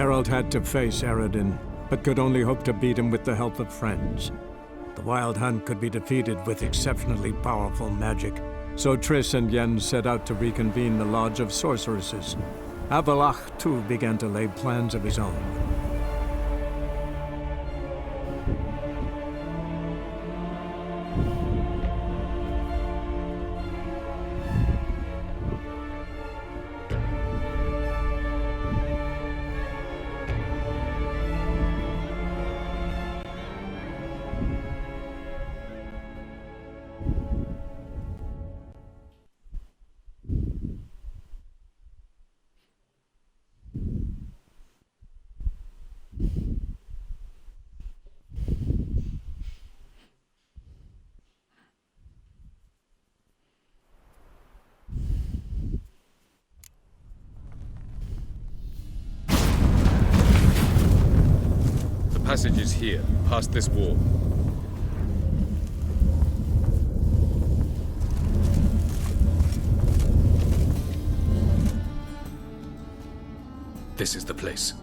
Geralt had to face Eredin, but could only hope to beat him with the help of friends. The Wild Hunt could be defeated with exceptionally powerful magic, so Triss and Yen set out to reconvene the Lodge of Sorceresses. Avallac'h, too, began to lay plans of his own. Passage is here, past this wall. This is the place.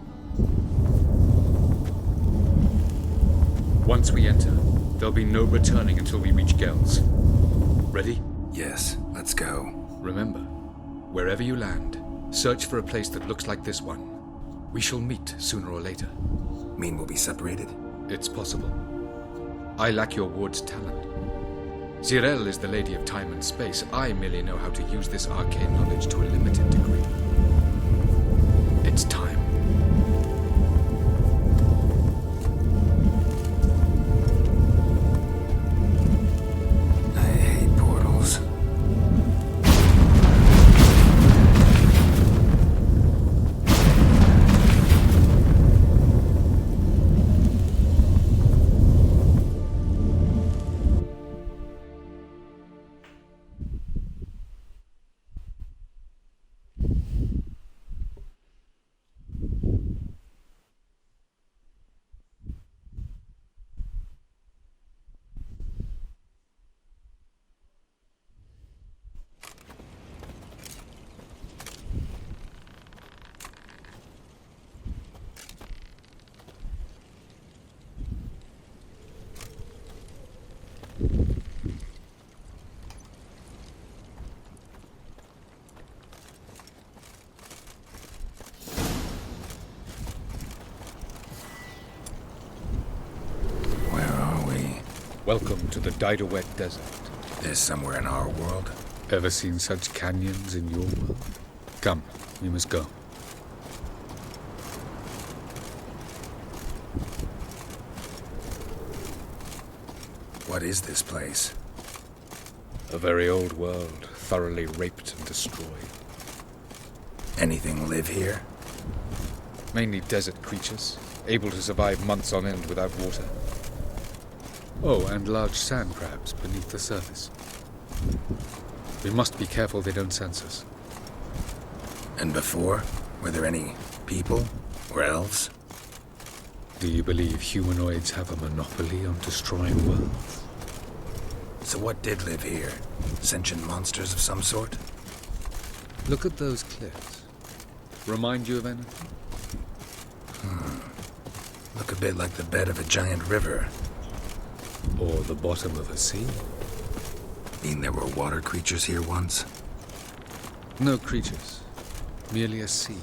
Once we enter, there'll be no returning until we reach Gel's. Ready? Yes, let's go. Remember, wherever you land, search for a place that looks like this one. We shall meet sooner or later. Mean we'll be separated? It's possible. I lack your ward's talent. Zyrel is the Lady of Time and Space. I merely know how to use this arcane knowledge to a limited degree. It's time. I hate portals. Welcome to the Didowet Desert. This somewhere in our world? Ever seen such canyons in your world? Come, we must go. What is this place? A very old world, thoroughly raped and destroyed. Anything live here? Mainly desert creatures, able to survive months on end without water. Oh, and large sand crabs beneath the surface. We must be careful they don't sense us. And before? Were there any people? Or elves? Do you believe humanoids have a monopoly on destroying worlds? So what did live here? Sentient monsters of some sort? Look at those cliffs. Remind you of anything? Look a bit like the bed of a giant river. Or the bottom of a sea? Mean there were water creatures here once? No creatures. Merely a sea.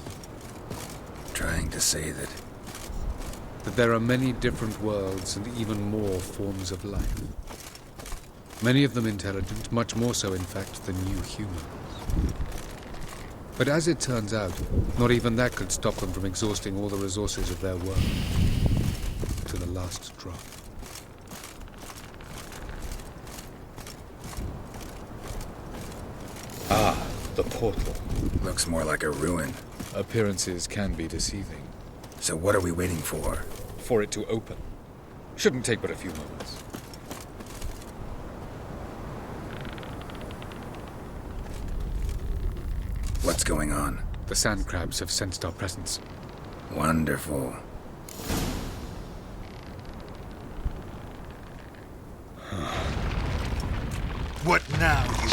Trying to say that There are many different worlds and even more forms of life. Many of them intelligent, much more so in fact than you humans. But as it turns out, not even that could stop them from exhausting all the resources of their world. To the last drop. Ah, the portal. looks more like a ruin. Appearances can be deceiving. So what are we waiting for? For it to open. Shouldn't take but a few moments. What's going on? The sand crabs have sensed our presence. Wonderful. What now, you...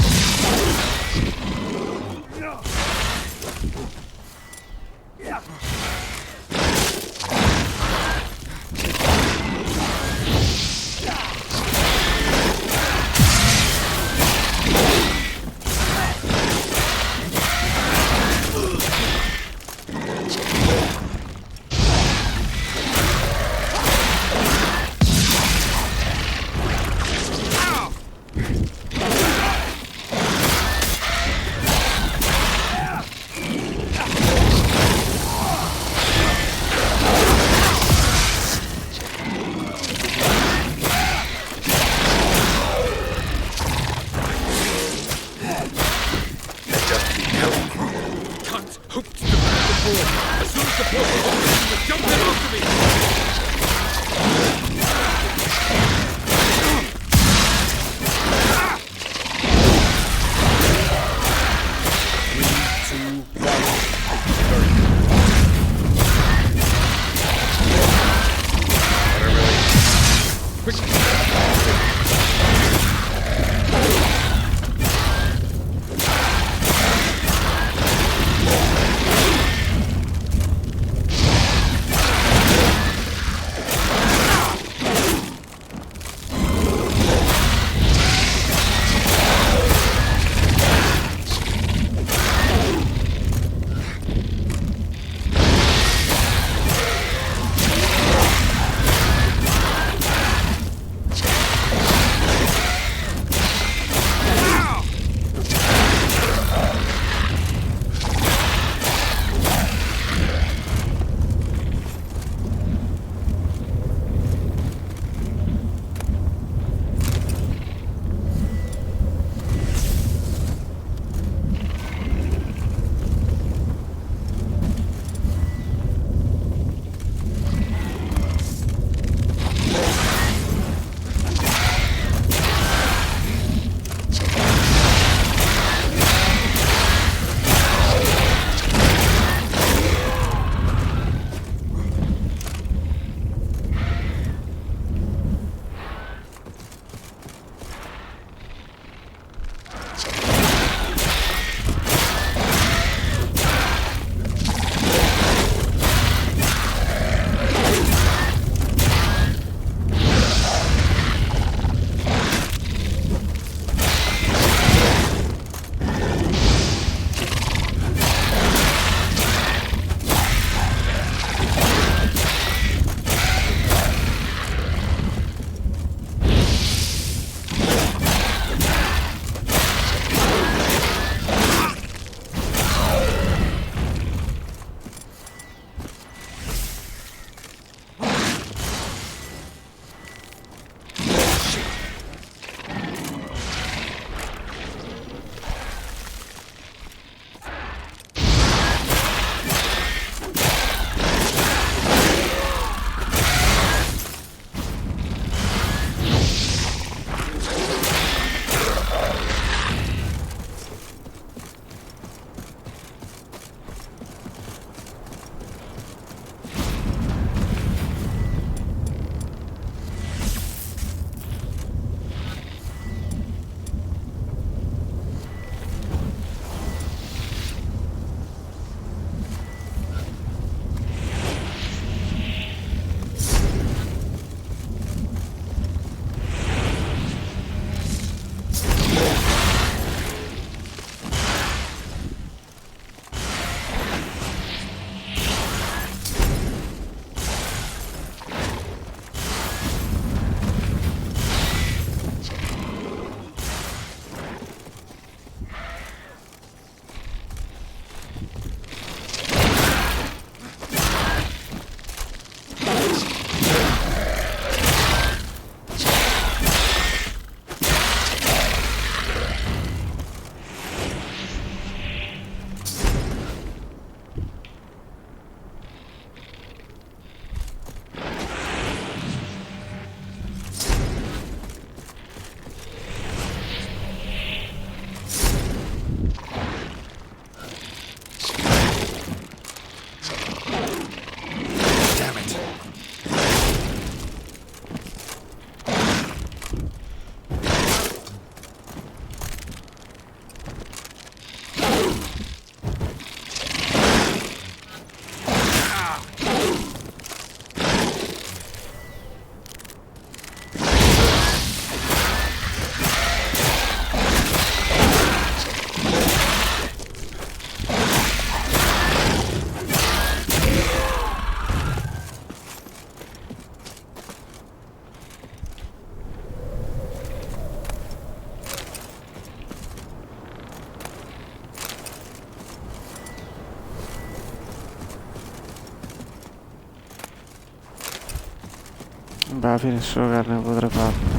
Alla fine solo carne potrei farlo.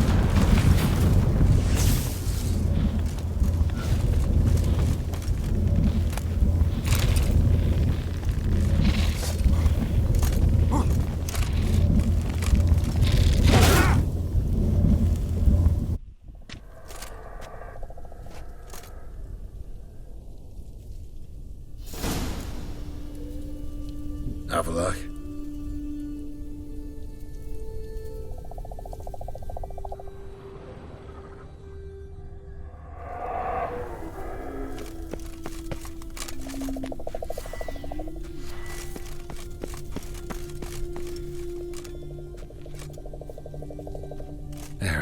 Avalok?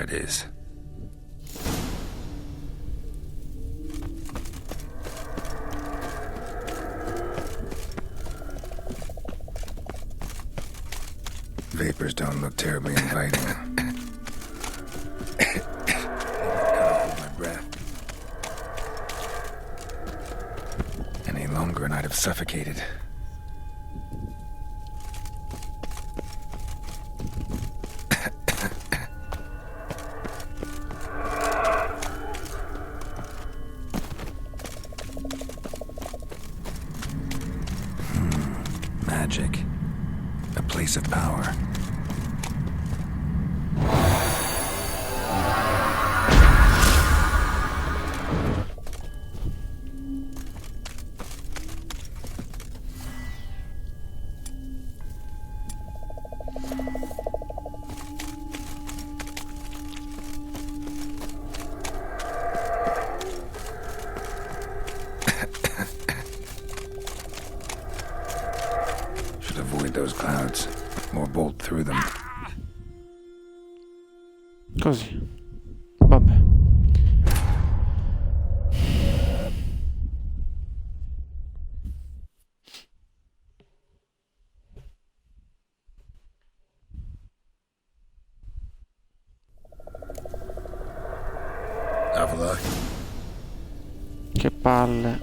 it is. Vapors don't look terribly inviting. Gotta hold my breath. Any longer and I'd have suffocated. Magic. A place of power. Should avoid those clouds, or bolt through them. Così. Vabbè. Avila, Che palle.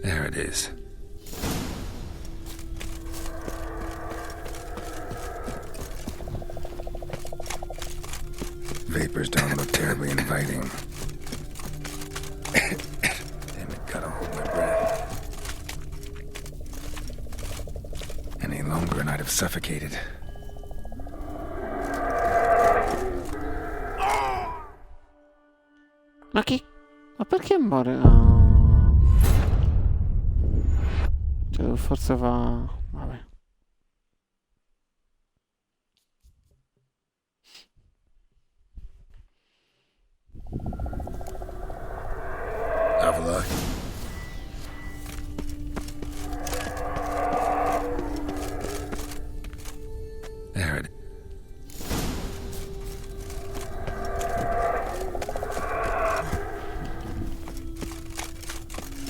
there it is. Vapors don't look terribly inviting. Damn it, gotta hold my breath. Any longer and I'd have suffocated. Ma chi? Ma perché muore? Ah. Cioè, forse va... Vabbè. Avila. There it is.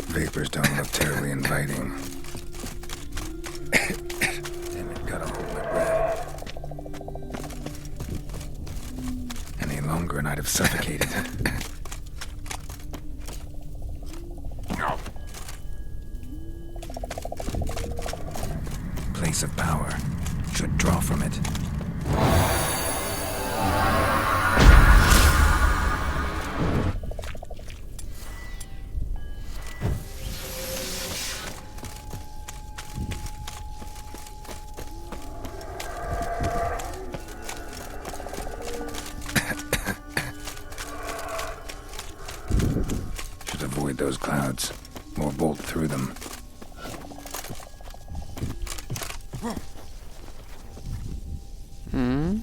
Vapors don't look terribly inviting. Damn it, gotta hold my breath. Any longer and I'd have suffocated. Place of power. Should draw from it. Should avoid those clouds, or bolt through them. Mm?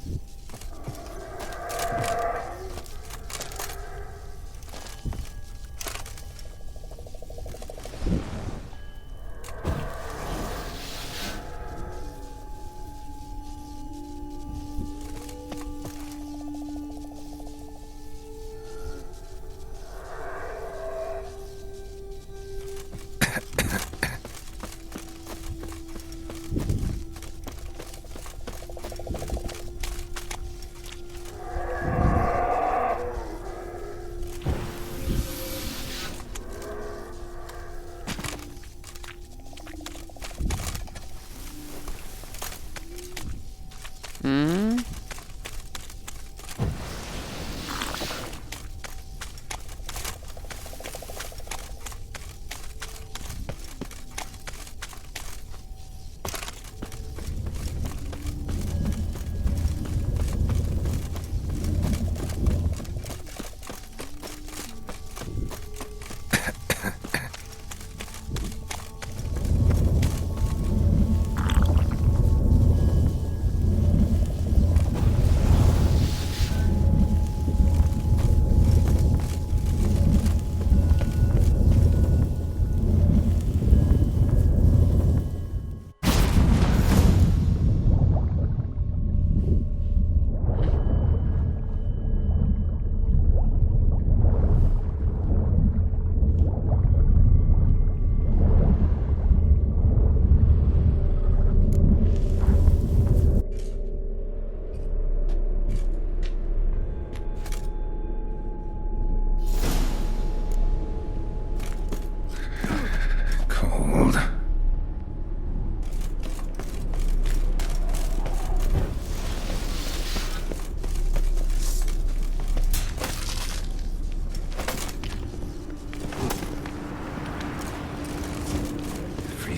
Mm?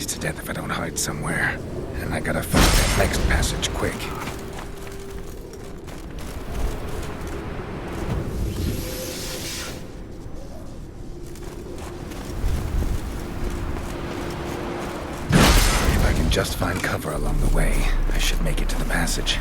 freeze to death if I don't hide somewhere. And I gotta find that next passage quick. If I can just find cover along the way, I should make it to the passage.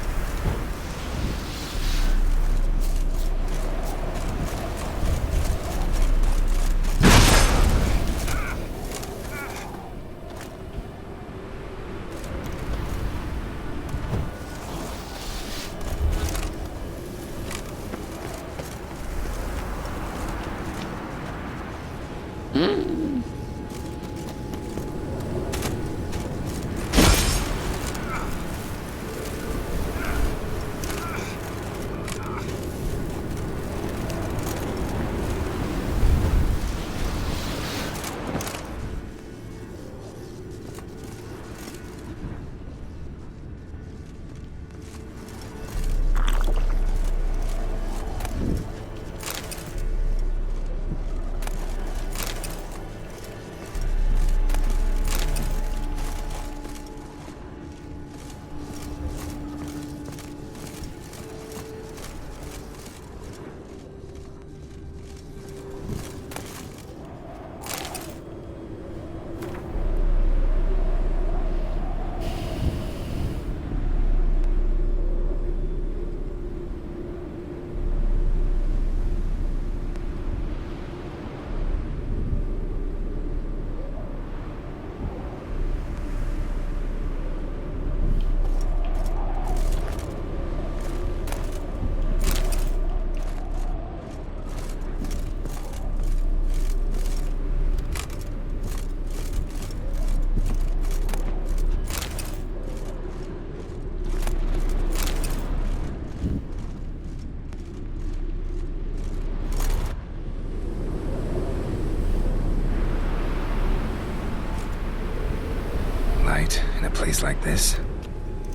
In a place like this,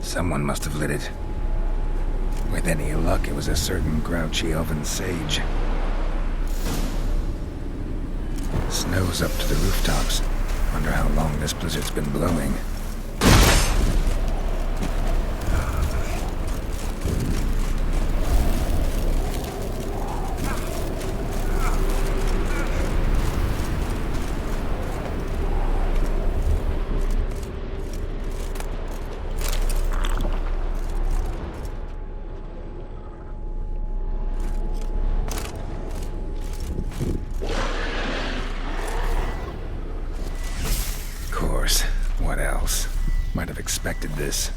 someone must have lit it. With any luck, it was a certain grouchy elven sage. Snow's up to the rooftops. Wonder how long this blizzard's been blowing. What else? Might have expected this.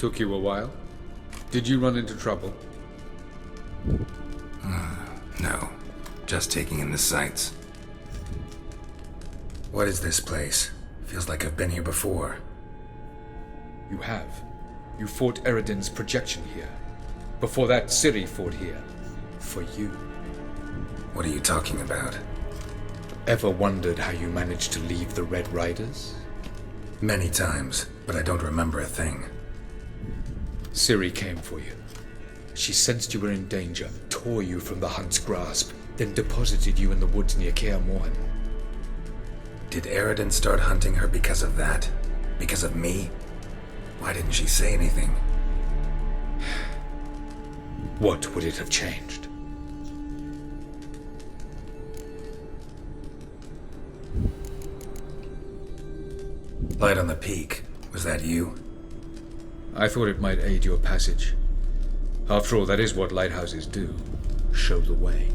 Took you a while? Did you run into trouble? No. Just taking in the sights. What is this place? Feels like I've been here before. You have. You fought Eredin's projection here. Before that, Ciri fought here. For you. What are you talking about? Ever wondered how you managed to leave the Red Riders? Many times, but I don't remember a thing. Ciri came for you. She sensed you were in danger, tore you from the Hunt's grasp, then deposited you in the woods near Kaer Morhen. Did Eredin start hunting her because of that? Because of me? Why didn't she say anything? What would it have changed? Light on the peak. Was that you? I thought it might aid your passage. After all, that is what lighthouses do. Show the way.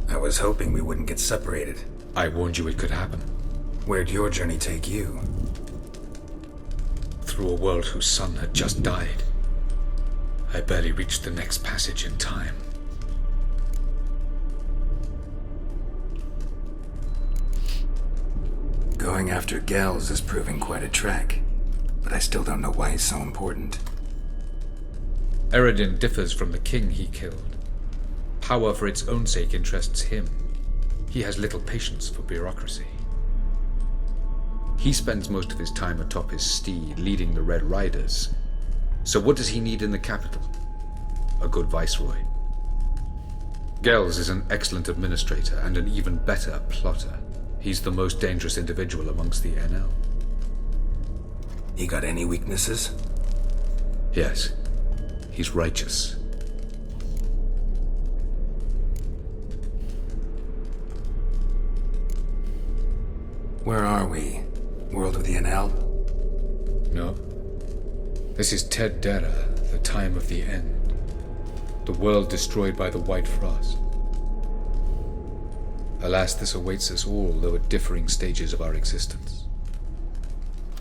I was hoping we wouldn't get separated. I warned you it could happen. Where'd your journey take you? Through a world whose sun had just died. I barely reached the next passage in time. Going after Gels is proving quite a trek, but I still don't know why he's so important. Eredin differs from the king he killed. Power for its own sake interests him. He has little patience for bureaucracy. He spends most of his time atop his steed, leading the Red Riders. So what does he need in the capital? A good viceroy. Gels is an excellent administrator and an even better plotter. He's the most dangerous individual amongst the NL. He got any weaknesses? Yes. He's righteous. Where are we? World of the NL? No. This is Ted Dera, the time of the end. The world destroyed by the White Frost. Alas, this awaits us all, though at differing stages of our existence.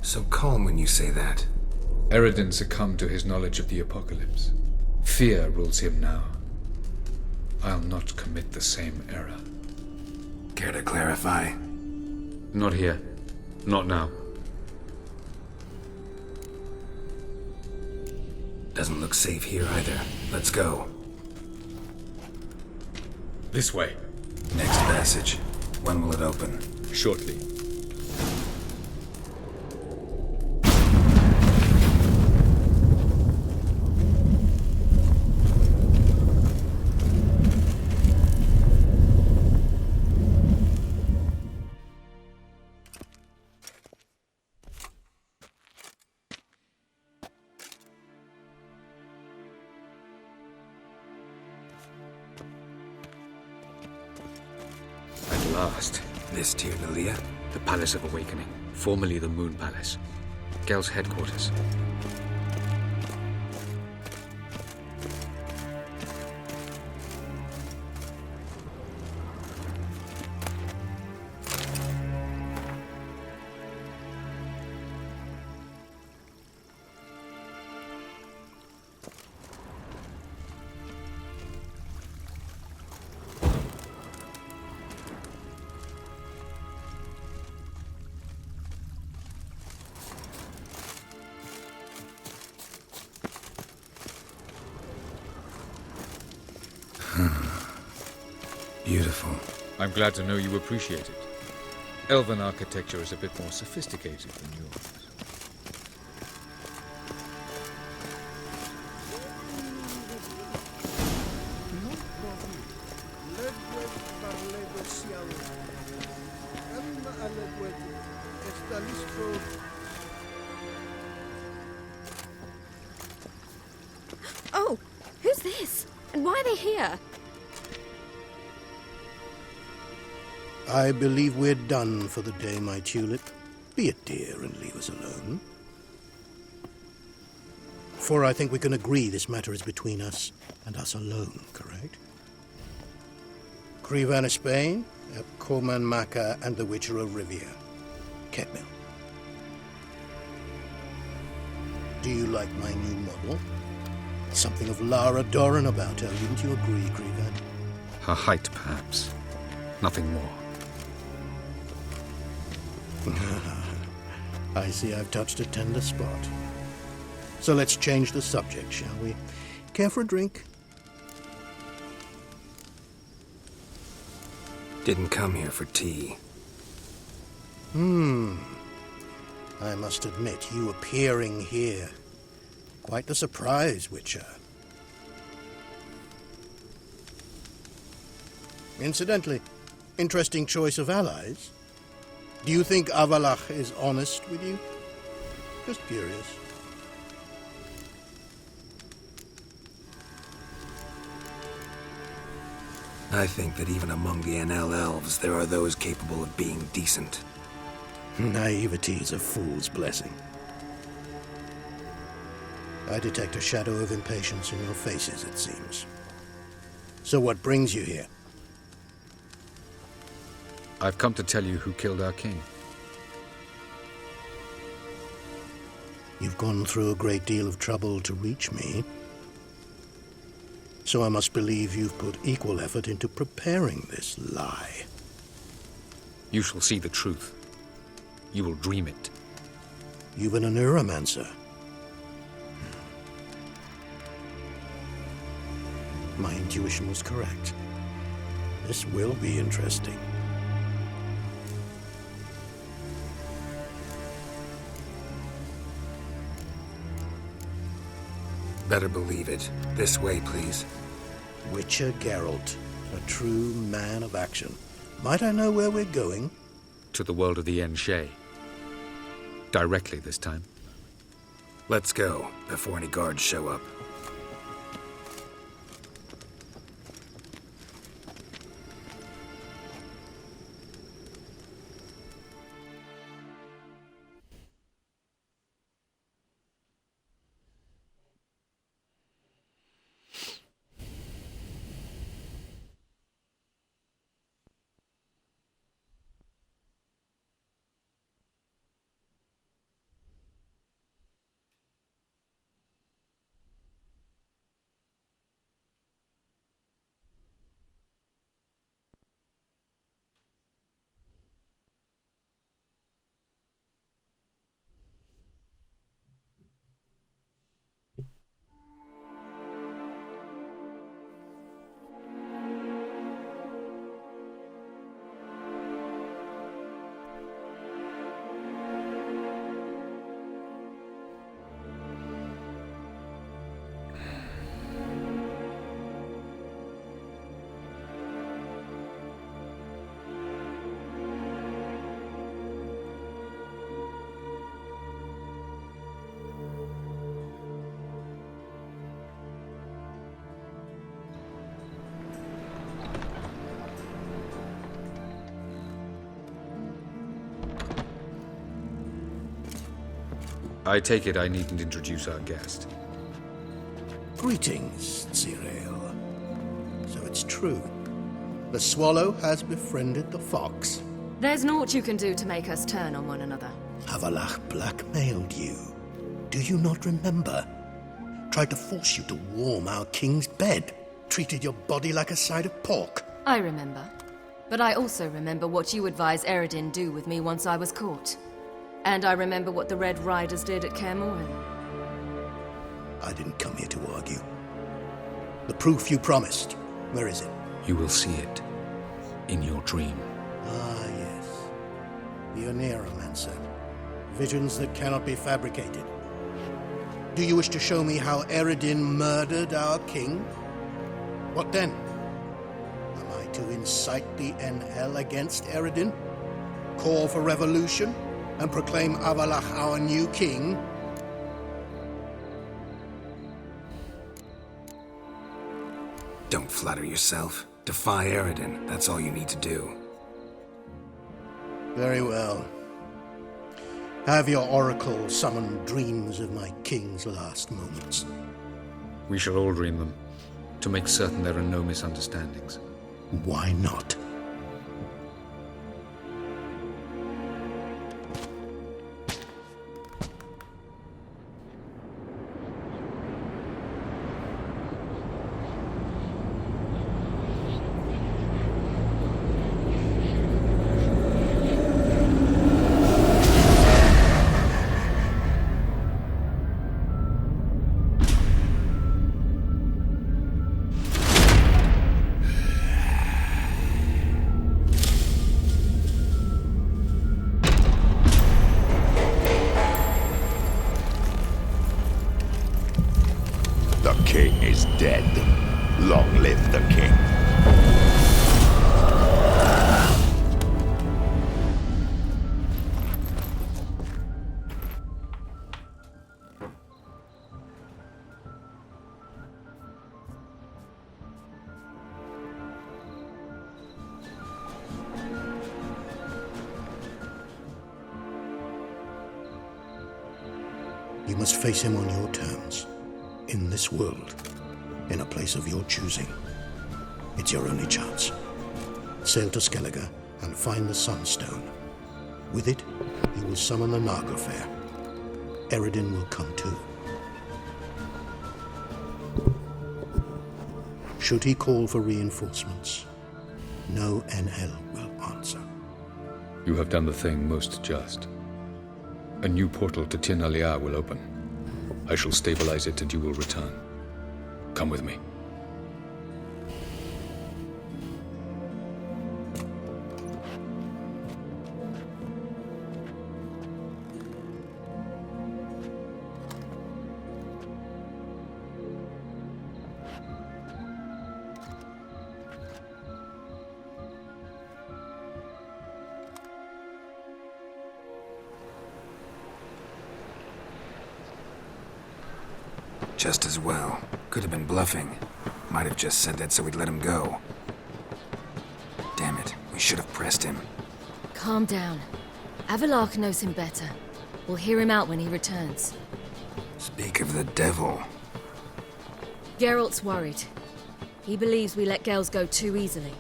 So calm when you say that. Eredin succumbed to his knowledge of the apocalypse. Fear rules him now. I'll not commit the same error. Care to clarify? Not here. Not now. Doesn't look safe here either. Let's go. This way. Next passage. When will it open? Shortly. At last. This Tyr Nalia? The Palace of Awakening, formerly the Moon Palace. Gel's headquarters. Beautiful. I'm glad to know you appreciate it. Elven architecture is a bit more sophisticated than yours. Oh, who's this? And why are they here? I believe we're done for the day, my tulip. Be a dear and leave us alone. For I think we can agree this matter is between us and us alone, correct? Crevan of Spain, Corman Maca, and the Witcher of Rivia. Ketmil. Do you like my new model? Something of Lara Doran about her, wouldn't you agree, Grieved? Her height, perhaps. Nothing more. I see I've touched a tender spot. So let's change the subject, shall we? Care for a drink? Didn't come here for tea. I must admit, you appearing here. Quite the surprise, Witcher. Incidentally, interesting choice of allies. Do you think Avallac'h is honest with you? Just curious. I think that even among the Enel elves, there are those capable of being decent. Naivety is a fool's blessing. I detect a shadow of impatience in your faces, it seems. So what brings you here? I've come to tell you who killed our king. You've gone through a great deal of trouble to reach me. So I must believe you've put equal effort into preparing this lie. You shall see the truth. You will dream it. You've been a neuromancer. My intuition was correct. This will be interesting. Better believe it. This way, please. Witcher Geralt, a true man of action. Might I know where we're going? To the world of the Yen Shay. Directly this time. Let's go, before any guards show up. I take it I needn't introduce our guest. Greetings, Zirael. So it's true. The swallow has befriended the fox. There's naught you can do to make us turn on one another. Avallac'h blackmailed you. Do you not remember? Tried to force you to warm our king's bed. Treated your body like a side of pork. I remember. But I also remember what you advised Eredin do with me once I was caught. And I remember what the Red Riders did at Kaer Morhen. I didn't come here to argue. The proof you promised, where is it? You will see it. In your dream. Ah, yes. The Oneiromancer. Visions that cannot be fabricated. Do you wish to show me how Eredin murdered our king? What then? Am I to incite the Enel against Eredin? Call for revolution? And proclaim Avallac'h our new king? Don't flatter yourself. Defy Eredin. That's all you need to do. Very well. Have your oracle summon dreams of my king's last moments. We shall all dream them, to make certain there are no misunderstandings. Why not? Long live the king. You must face him on your terms. In this world. In a place of your choosing. It's your only chance. Sail to Skellige and find the Sunstone. With it, you will summon the Naga Fair. Eredin will come too. Should he call for reinforcements, no NL will answer. You have done the thing most just. A new portal to Tin Alia will open. I shall stabilize it and you will return. Come with me. Just as well. Could have been bluffing. Might have just said that so we'd let him go. Damn it, we should have pressed him. Calm down. Avalok knows him better. We'll hear him out when he returns. Speak of the devil. Geralt's worried. He believes we let Gels go too easily.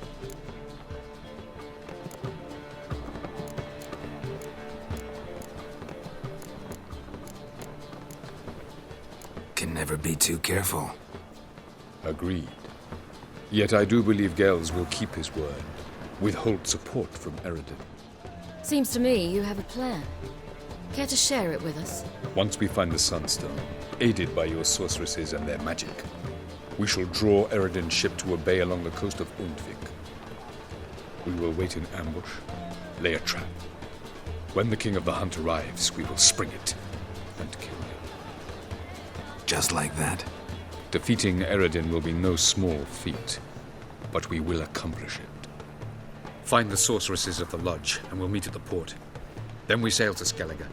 Can never be too careful. Agreed. Yet I do believe Gels will keep his word. Withhold support from Eredin. Seems to me you have a plan. Care to share it with us? Once we find the Sunstone, aided by your sorceresses and their magic, we shall draw Eredin's ship to a bay along the coast of Undvik. We will wait in ambush, lay a trap. When the King of the Hunt arrives, we will spring it and kill him. Just like that? Defeating Eredin will be no small feat, but we will accomplish it. Find the sorceresses of the lodge, and we'll meet at the port. Then we sail to Skellige.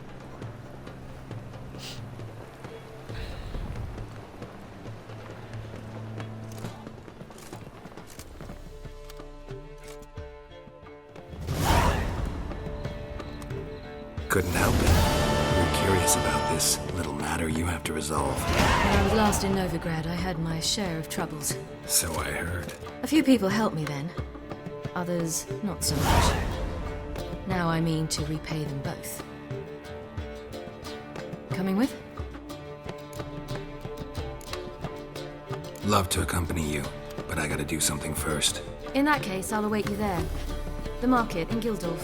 Couldn't help it. We're curious about this little matter you have to resolve. When I was last in Novigrad, I had my share of troubles. So I heard. A few people helped me then. Others, not so much. Now I mean to repay them both. Coming with? Love to accompany you, but I gotta do something first. In that case, I'll await you there. The market in Gildorf.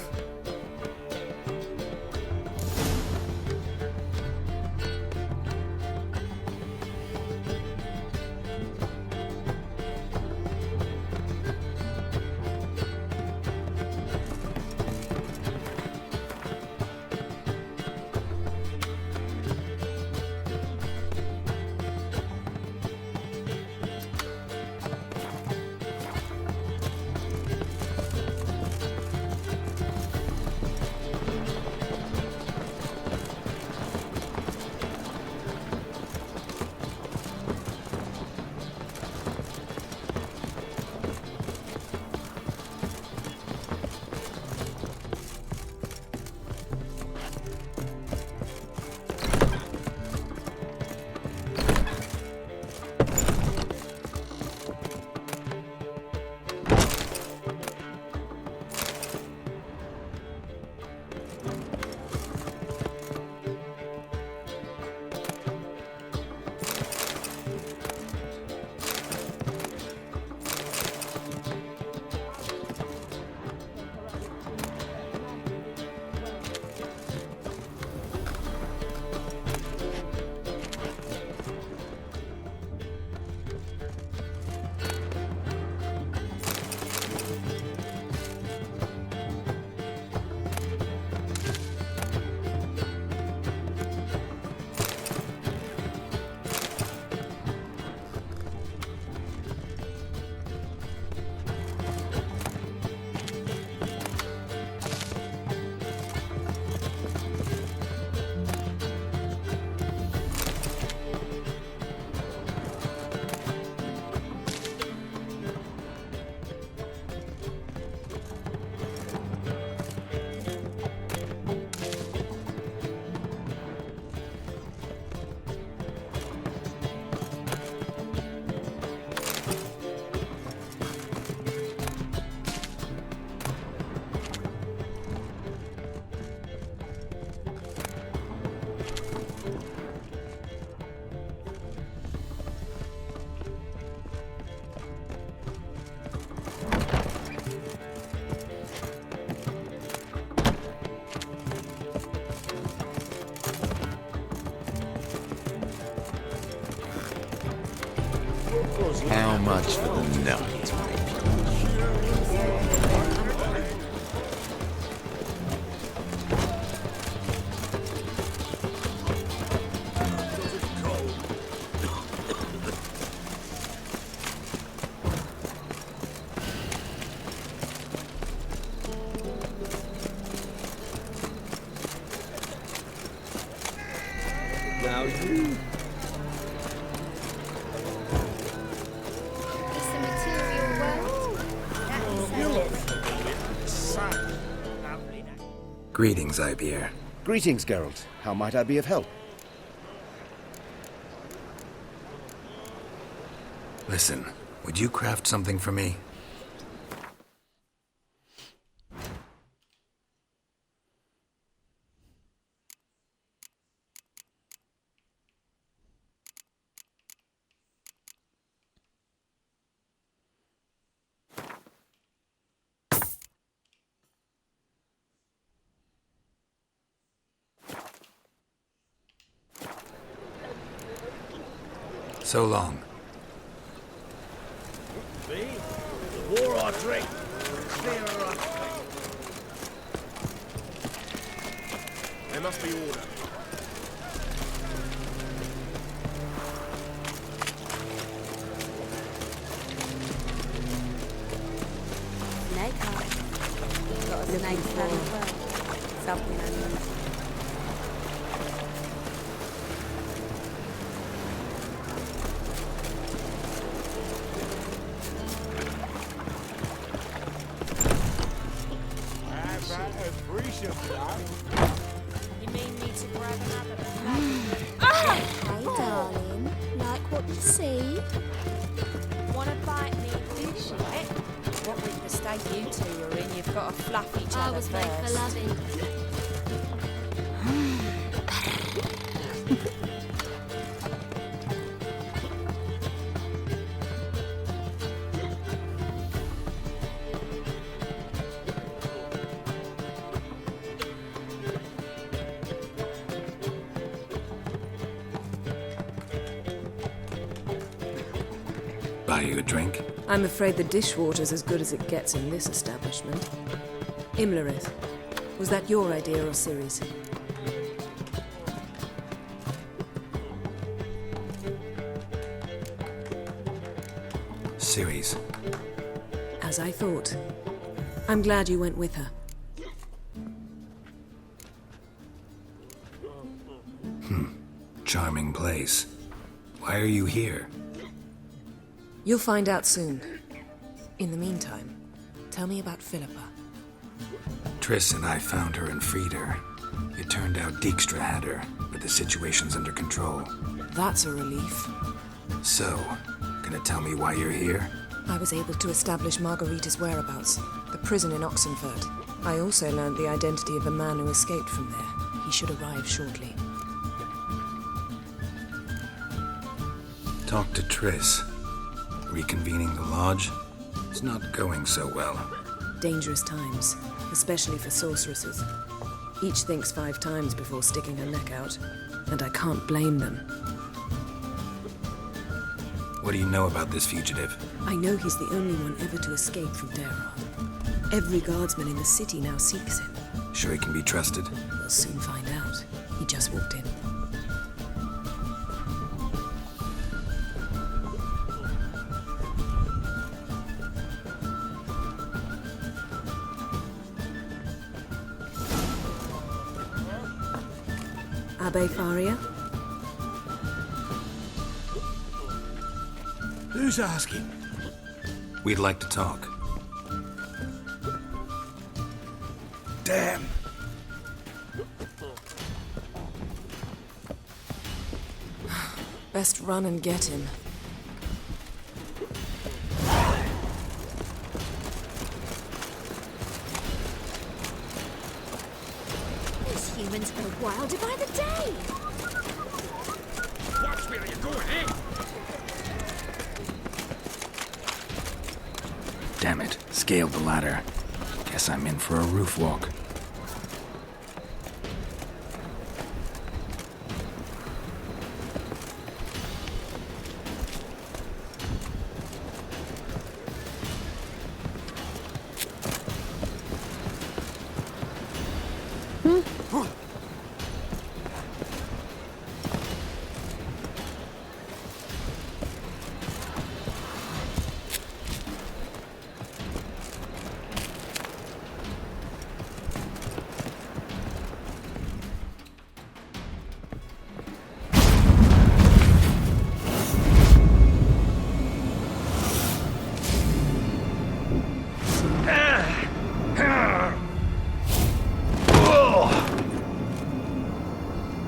How much for the night? Now you. It's the material world. Greetings, Ivier. Greetings, Geralt. How might I be of help? Listen, would you craft something for me? So long. Me? The war I drink. Clearer up. There must be order. Snake eye. Got a snake stand as well. Something unusual. You mean me to grab another Hey, darling. Like what you see? Wanna bite me, dish it? What with the state you two are in, you've got to fluff each I other was made for first. loving. Buy you a drink? I'm afraid the dishwater's as good as it gets in this establishment. Imlerith, was that your idea or Ciri's? Ciri's. As I thought. I'm glad you went with her. Charming place. Why are you here? You'll find out soon. In the meantime, tell me about Philippa. Triss and I found her and freed her. It turned out Dijkstra had her, but the situation's under control. That's a relief. So, gonna tell me why you're here? I was able to establish Margarita's whereabouts, the prison in Oxenfurt. I also learned the identity of a man who escaped from there. He should arrive shortly. Talk to Triss. Reconvening the lodge? It's not going so well. Dangerous times, especially for sorceresses. Each thinks 5 times before sticking her neck out, and I can't blame them. What do you know about this fugitive? I know he's the only one ever to escape from Daerah. Every guardsman in the city now seeks him. Sure he can be trusted? We'll soon find out. He just walked in. Abbe Faria? Who's asking? We'd like to talk. Damn. Best run and get him. These humans go wilder by the day. Watch where you're going, eh? Damn it. Scaled the ladder. Guess I'm in for a roof walk.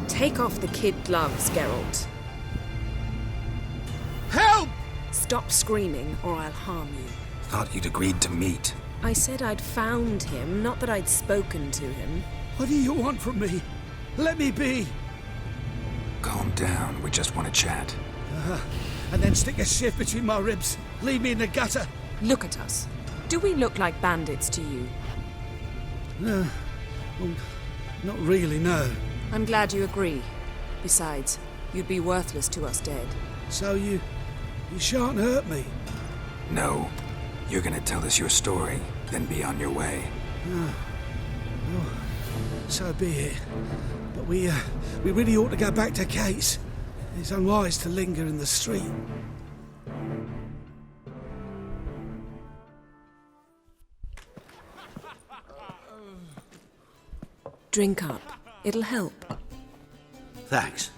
Take off the kid gloves, Geralt. Help! Stop screaming, or I'll harm you. Thought you'd agreed to meet. I said I'd found him, not that I'd spoken to him. What do you want from me? Let me be. Calm down, we just want to chat. And then stick a shift between my ribs. Leave me in the gutter. Look at us. Do we look like bandits to you? No. Well, not really, no. I'm glad you agree. Besides, you'd be worthless to us dead. So you shan't hurt me? No. You're gonna tell us your story, then be on your way. Oh, so be it. But we really ought to go back to Kate's. It's unwise to linger in the street. Drink up. It'll help. Thanks.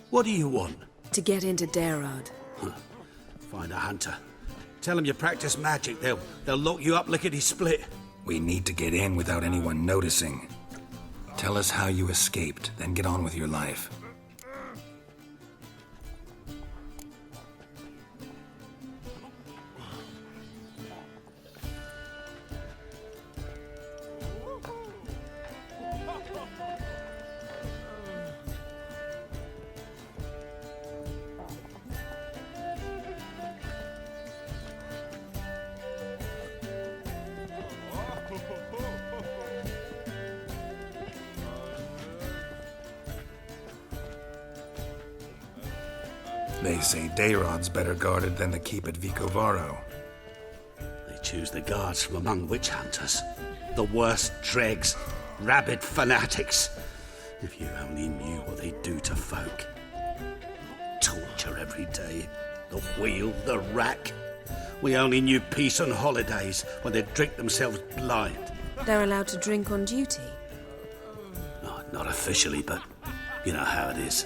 What do you want? To get into Daerad. Find a hunter. Tell them you practice magic. They'll lock you up lickety-split. We need to get in without anyone noticing. Tell us how you escaped, then get on with your life. They say Daerad's better guarded than the keep at Vicovaro. They choose the guards from among witch hunters. The worst dregs, rabid fanatics. If you only knew what they do to folk. Torture every day. The wheel, the rack. We only knew peace on holidays when they'd drink themselves blind. They're allowed to drink on duty? No, not officially, but you know how it is.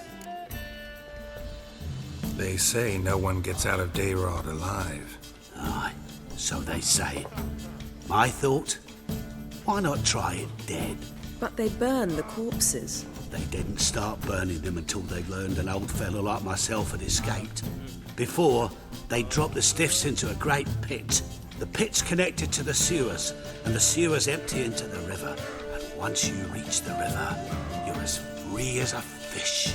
They say no one gets out of Daerad alive. Aye, so they say. My thought? Why not try it dead? But they burn the corpses. They didn't start burning them until they'd learned an old fellow like myself had escaped. Before, they dropped the stiffs into a great pit. The pit's connected to the sewers, and the sewers empty into the river. And once you reach the river, you're as free as a fish.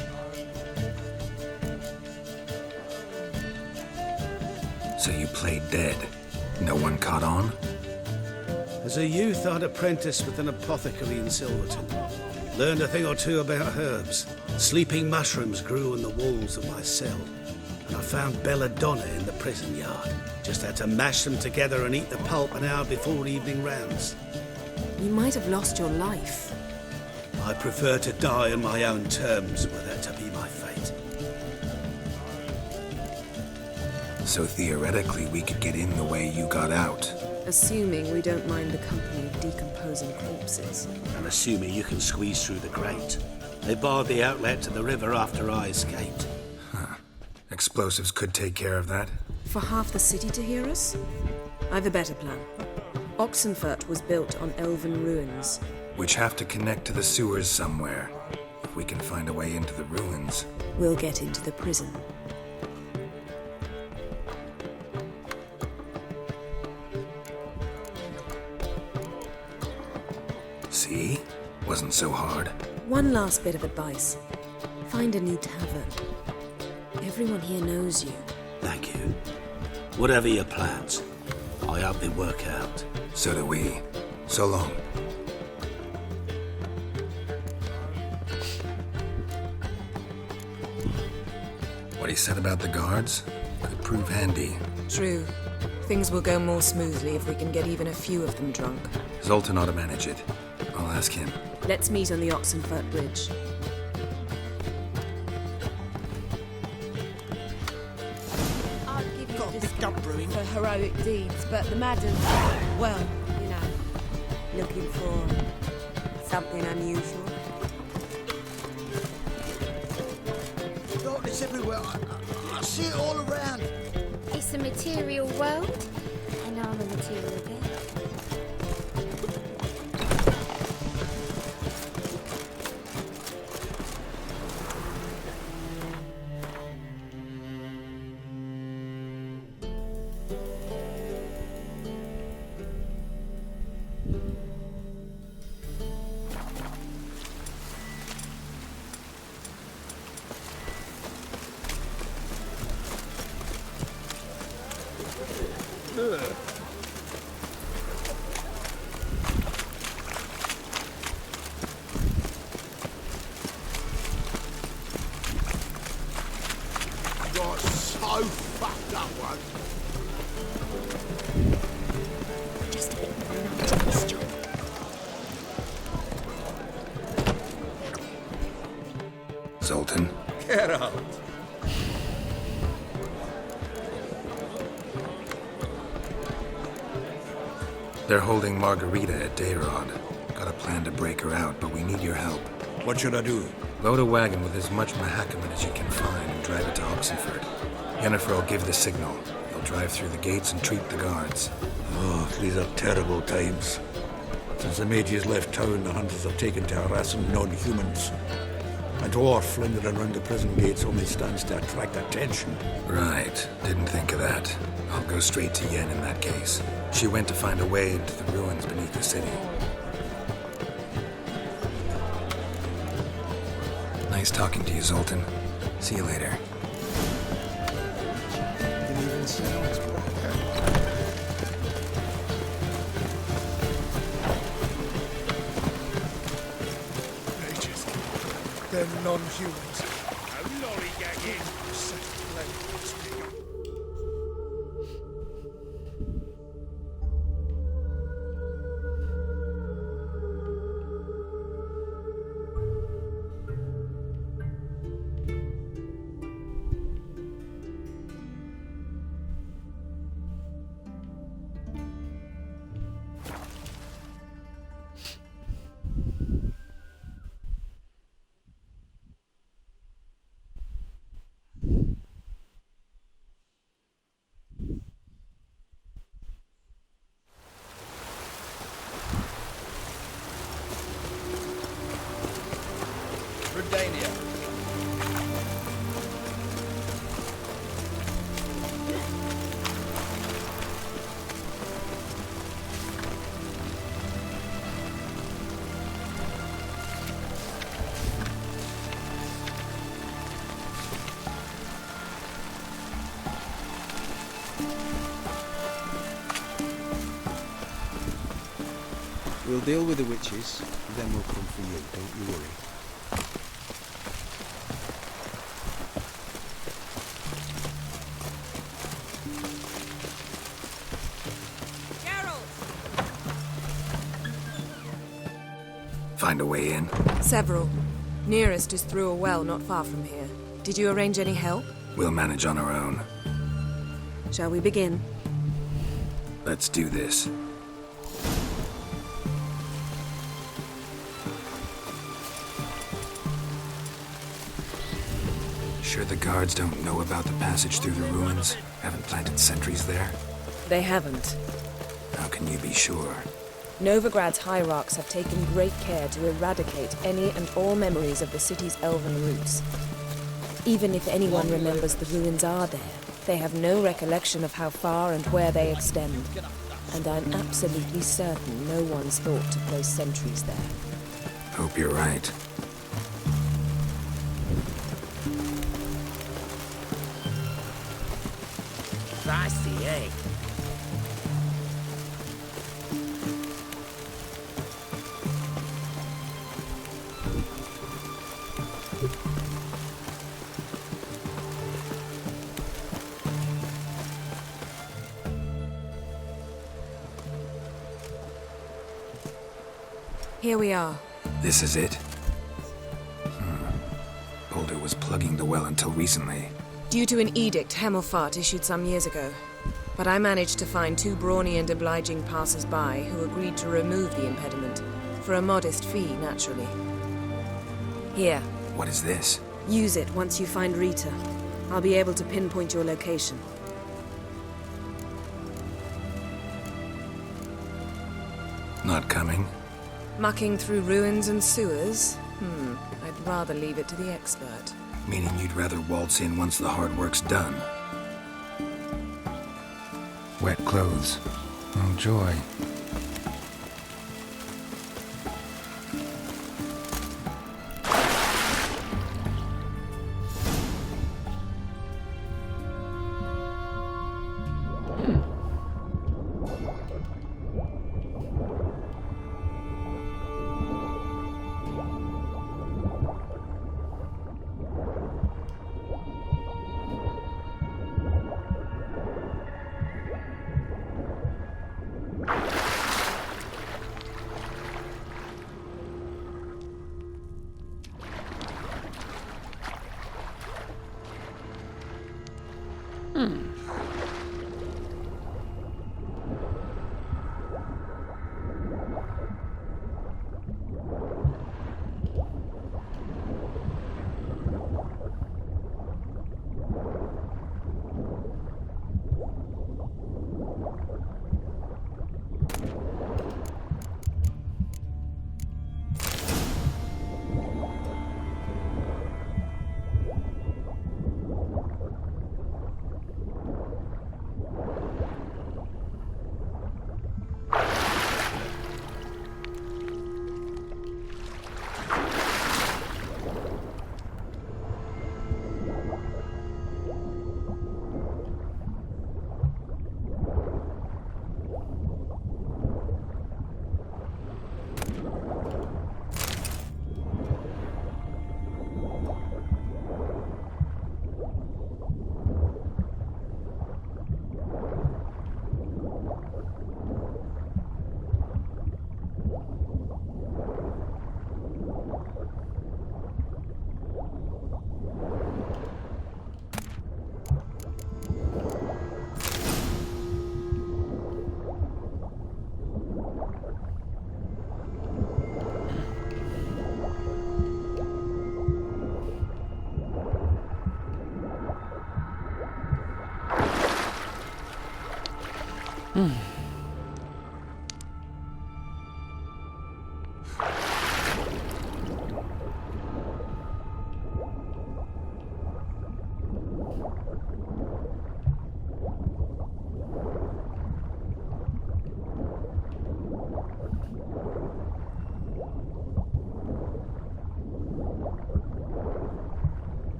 So you played dead. No one caught on? As a youth, I'd apprenticed with an apothecary in Silverton. Learned a thing or two about herbs. Sleeping mushrooms grew on the walls of my cell. And I found belladonna in the prison yard. Just had to mash them together and eat the pulp an hour before evening rounds. You might have lost your life. I prefer to die on my own terms, were that to be my fate. So theoretically, we could get in the way you got out. Assuming we don't mind the company of decomposing corpses. And assuming you can squeeze through the grate. They barred the outlet to the river after I escaped. Huh. Explosives could take care of that. For half the city to hear us? I've a better plan. Oxenfurt was built on elven ruins. Which have to connect to the sewers somewhere. If we can find a way into the ruins. We'll get into the prison. See? Wasn't so hard. One last bit of advice. Find a new tavern. Everyone here knows you. Thank you. Whatever your plans, I hope they work out. So do we. So long. What he said about the guards could prove handy. True. Things will go more smoothly if we can get even a few of them drunk. Zoltan ought to manage it. I'll ask him. Let's meet on the Oxenfurt Bridge. I'll give you a discount for heroic deeds, but the madam, well, you know. Looking for something unusual? Darkness everywhere. I see it all around. It's a material world, and I'm a material girl. You're so fucked up, one. Just a bit of this job. Zoltan? Get out! They're holding Margarita at Dayrod. Got a plan to break her out, but we need your help. What should I do? Load a wagon with as much Mahakaman as you can find and drive it to Oxenford. Yennefer will give the signal. They'll drive through the gates and treat the guards. Oh, these are terrible times. Since the mages left town, the hunters have taken to harassing non-humans. A dwarf lingering around the prison gates only stands to attract attention. Right. Didn't think of that. I'll go straight to Yen in that case. She went to find a way into the ruins beneath the city. Nice talking to you, Zoltan. See you later. It even sounds mages. They're non-humans. No lollygagging. Such plain. Redania. We'll deal with the witches, then we'll come for you, don't you worry. Find a way in? Several. Nearest is through a well not far from here. Did you arrange any help? We'll manage on our own. Shall we begin? Let's do this. Sure the guards don't know about the passage through the ruins? Haven't planted sentries there? They haven't. How can you be sure? Novigrad's hierarchs have taken great care to eradicate any and all memories of the city's elven roots. Even if anyone remembers the ruins are there, they have no recollection of how far and where they extend. And I'm absolutely certain no one's thought to place sentries there. Hope you're right. Feisty, eh? Here we are. This is it? Boulder was plugging the well until recently. Due to an edict Hemelfart issued some years ago. But I managed to find 2 brawny and obliging passers-by who agreed to remove the impediment. For a modest fee, naturally. Here. What is this? Use it once you find Rita. I'll be able to pinpoint your location. Not coming? Mucking through ruins and sewers? I'd rather leave it to the expert. Meaning you'd rather waltz in once the hard work's done? Wet clothes. Oh, joy.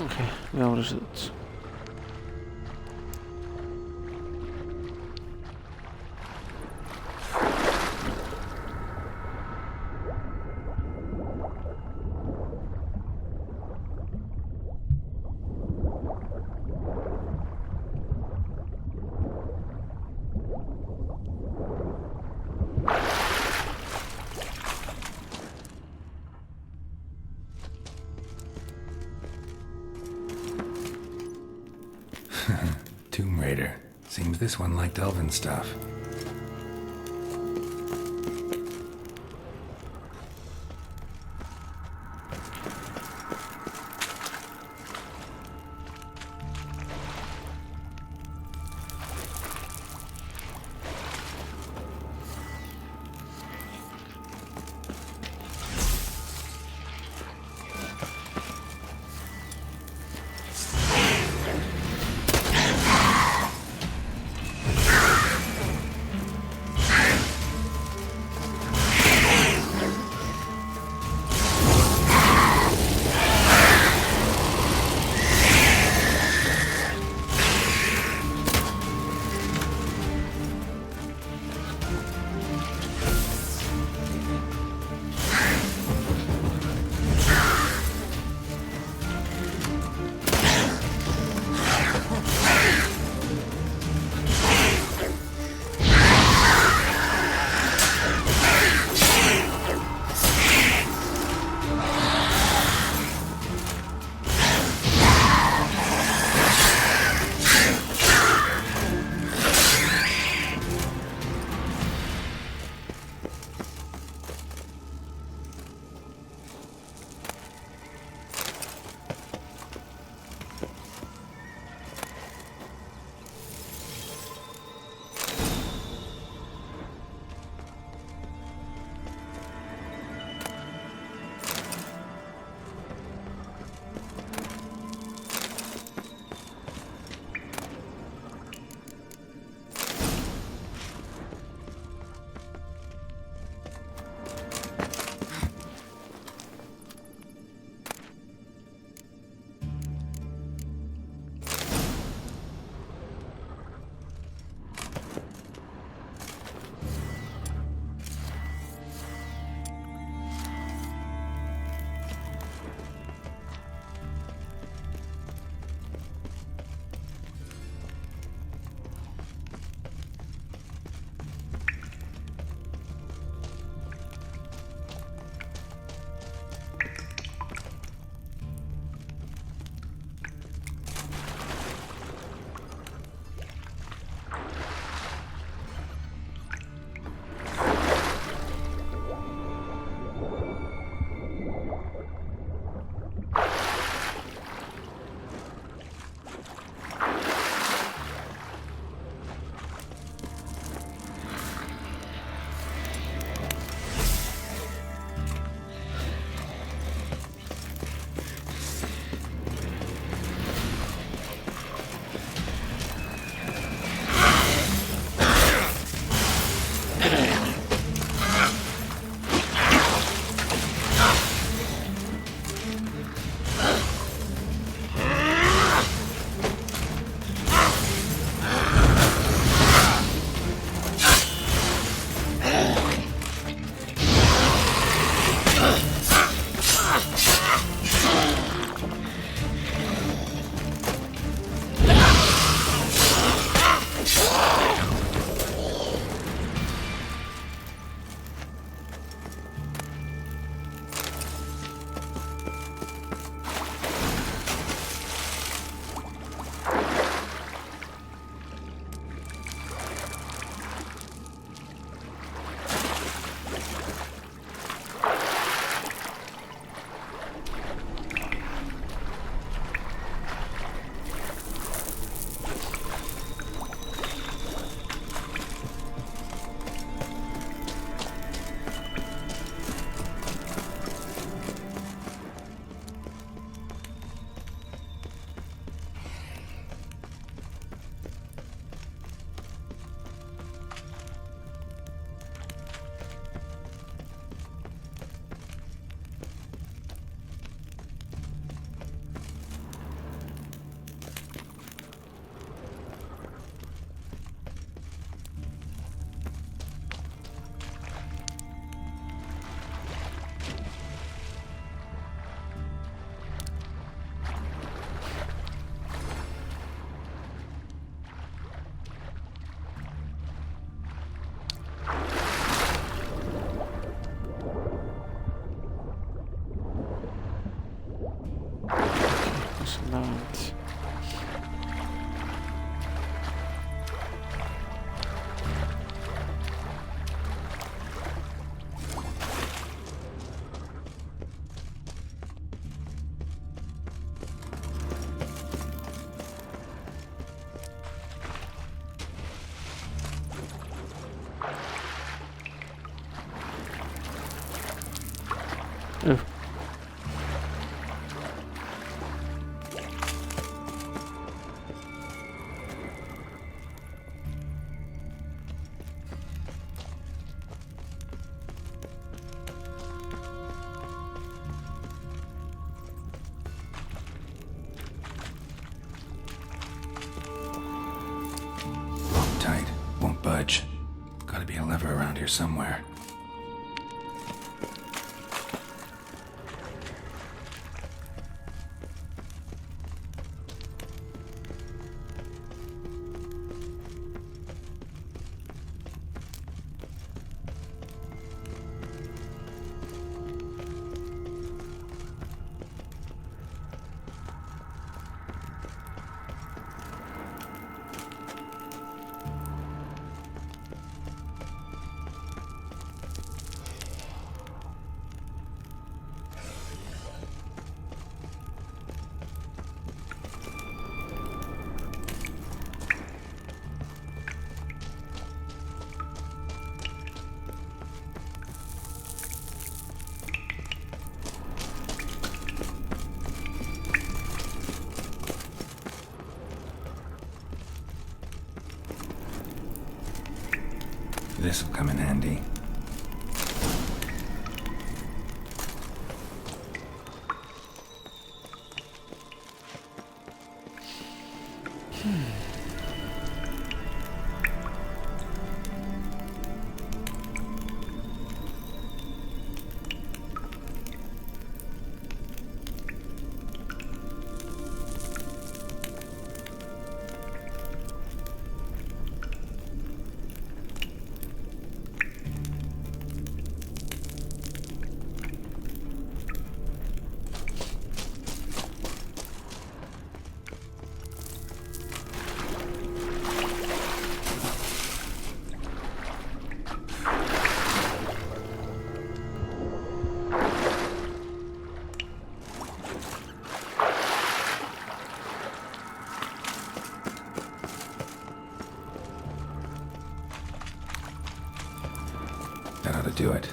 Oké, wel is het. Tomb Raider. Seems this one liked elven stuff. Davanti. Locked tight. Won't budge. Gotta be a lever around here somewhere. This'll come in handy. That ought to do it.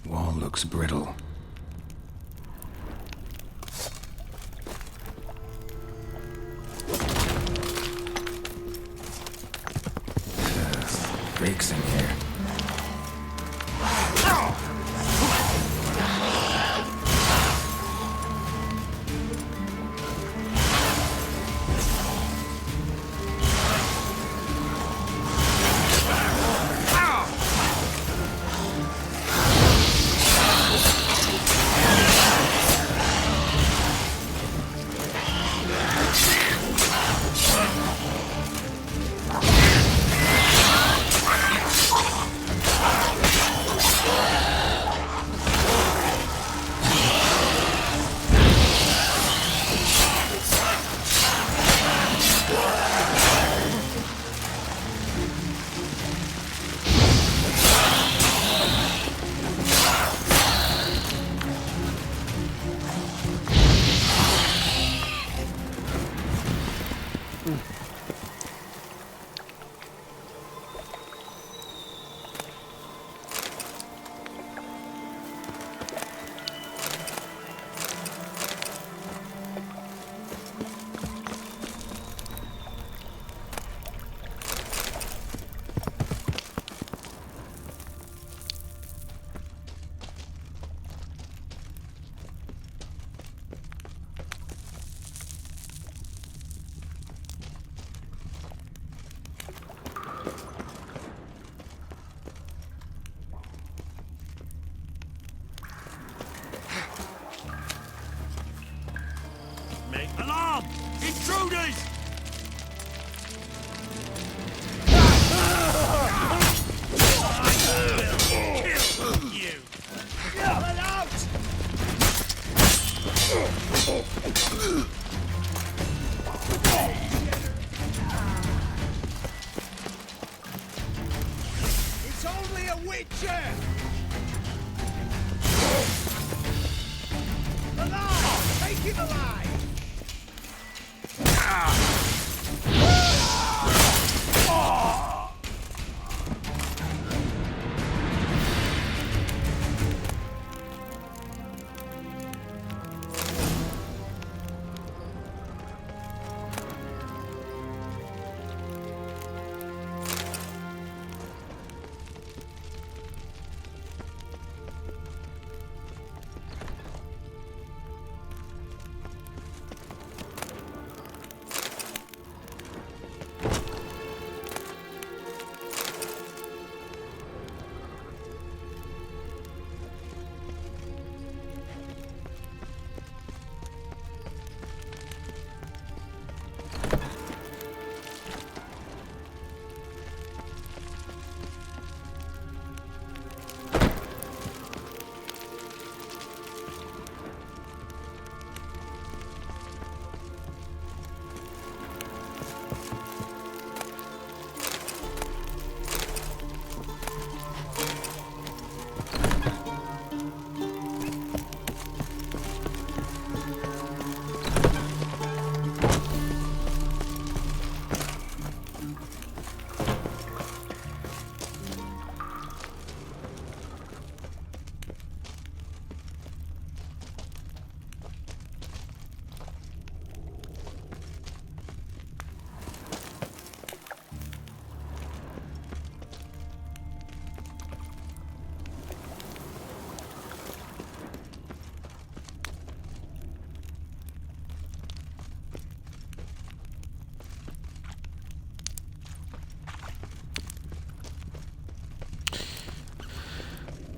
Wall looks brittle. Breaks in here. Witcher! Alive! Take him alive!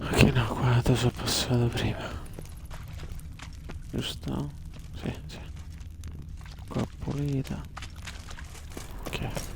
Ok, no, qua dove sono passato prima. Giusto? Sì, sì. Qua pulita. Ok.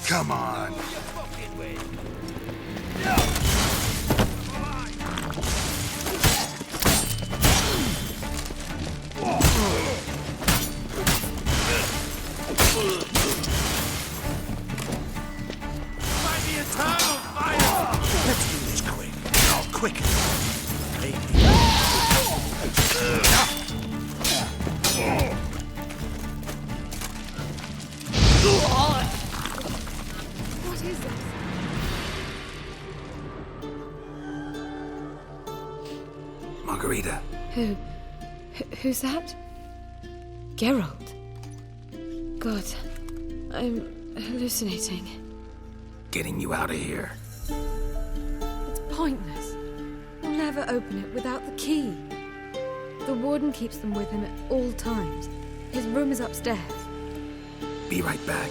Come on. Find the eternal fire! Let's do this quick. Oh, quick. What is this? Margarita. Who's that? Geralt. God, I'm hallucinating. Getting you out of here. It's pointless. We'll never open it without the key. The warden keeps them with him at all times. His room is upstairs. Be right back.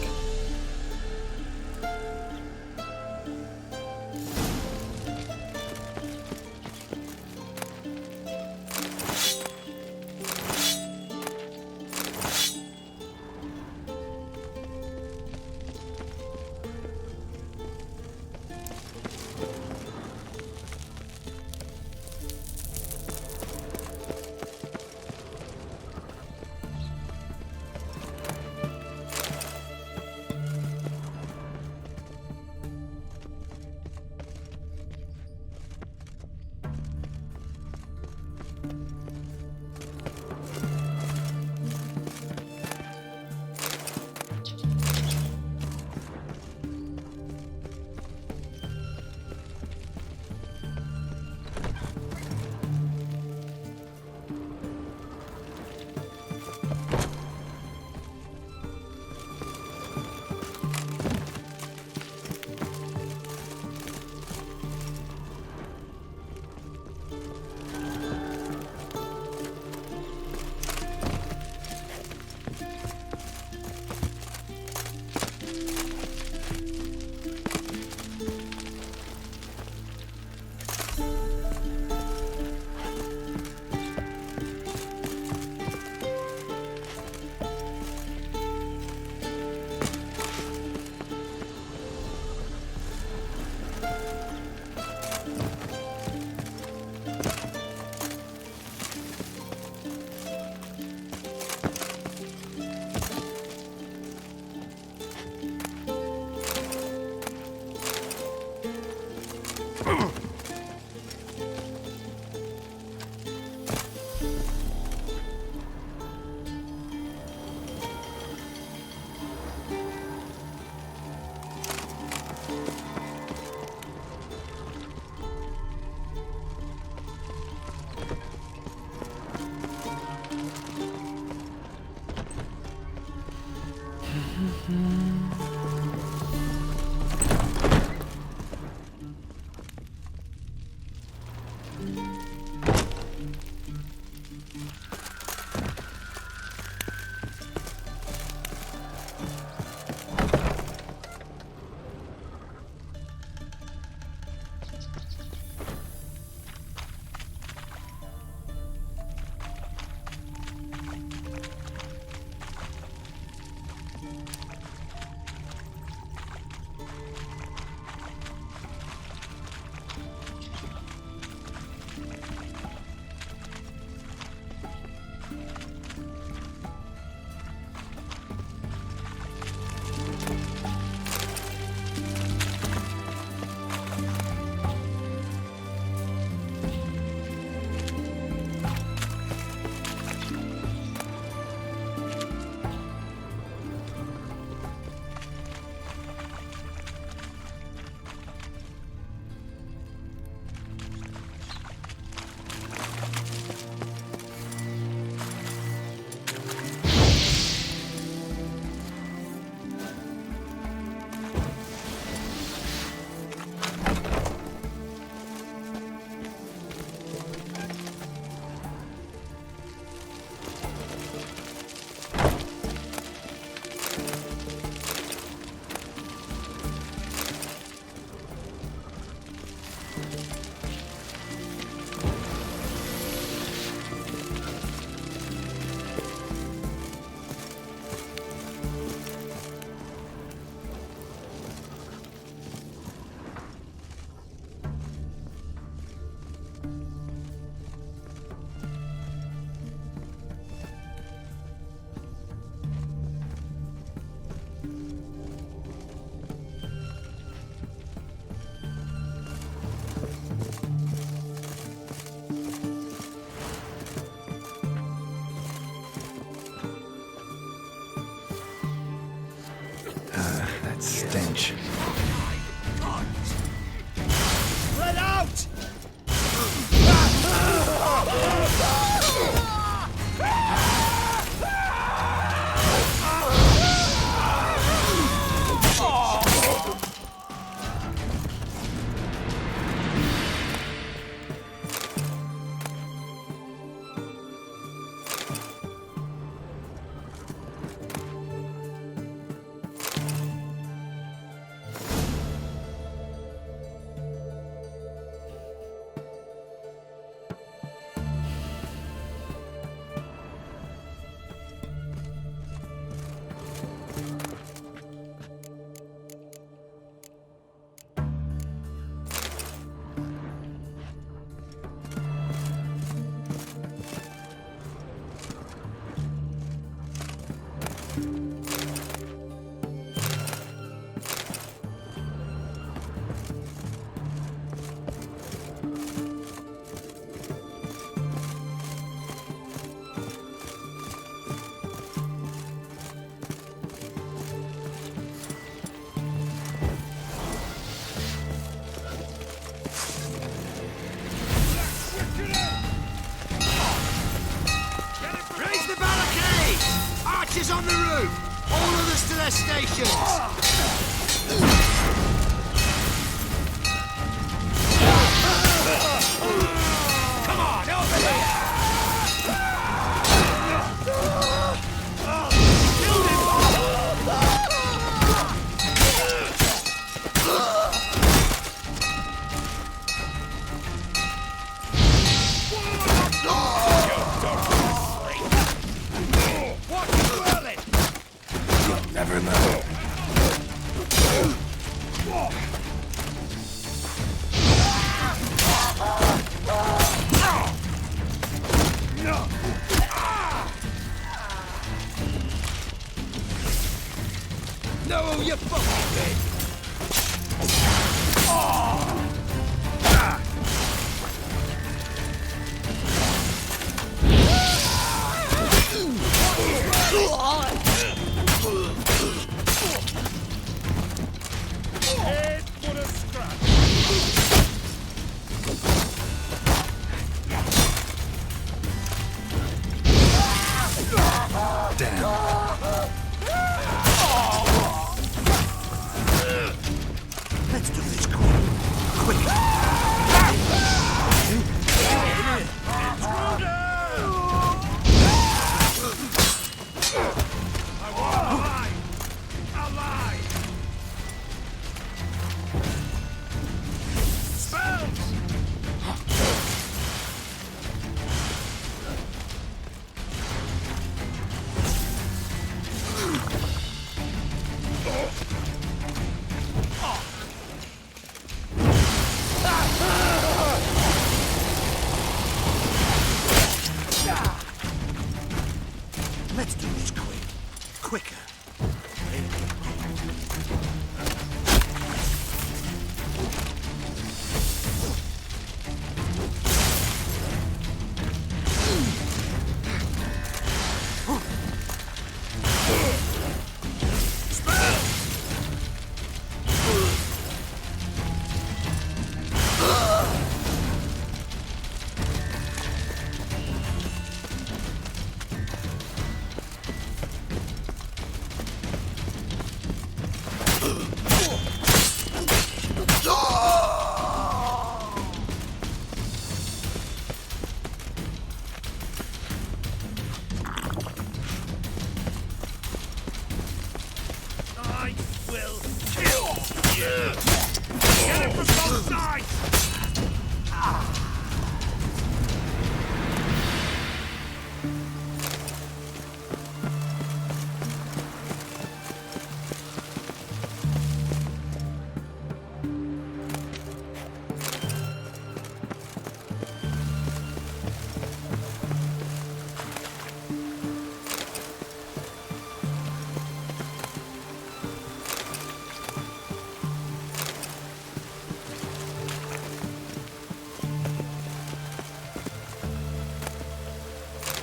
witch. Spread out! Raise the barricade! Archers on the roof! All others to their stations! Come on, over here! Kill him! Never know. No, you fucking did! Head for a scratch! Let's do this quick. I want alive! Alive! Spells! Let's do this quick. Quicker. I will kill you! Get it from both sides!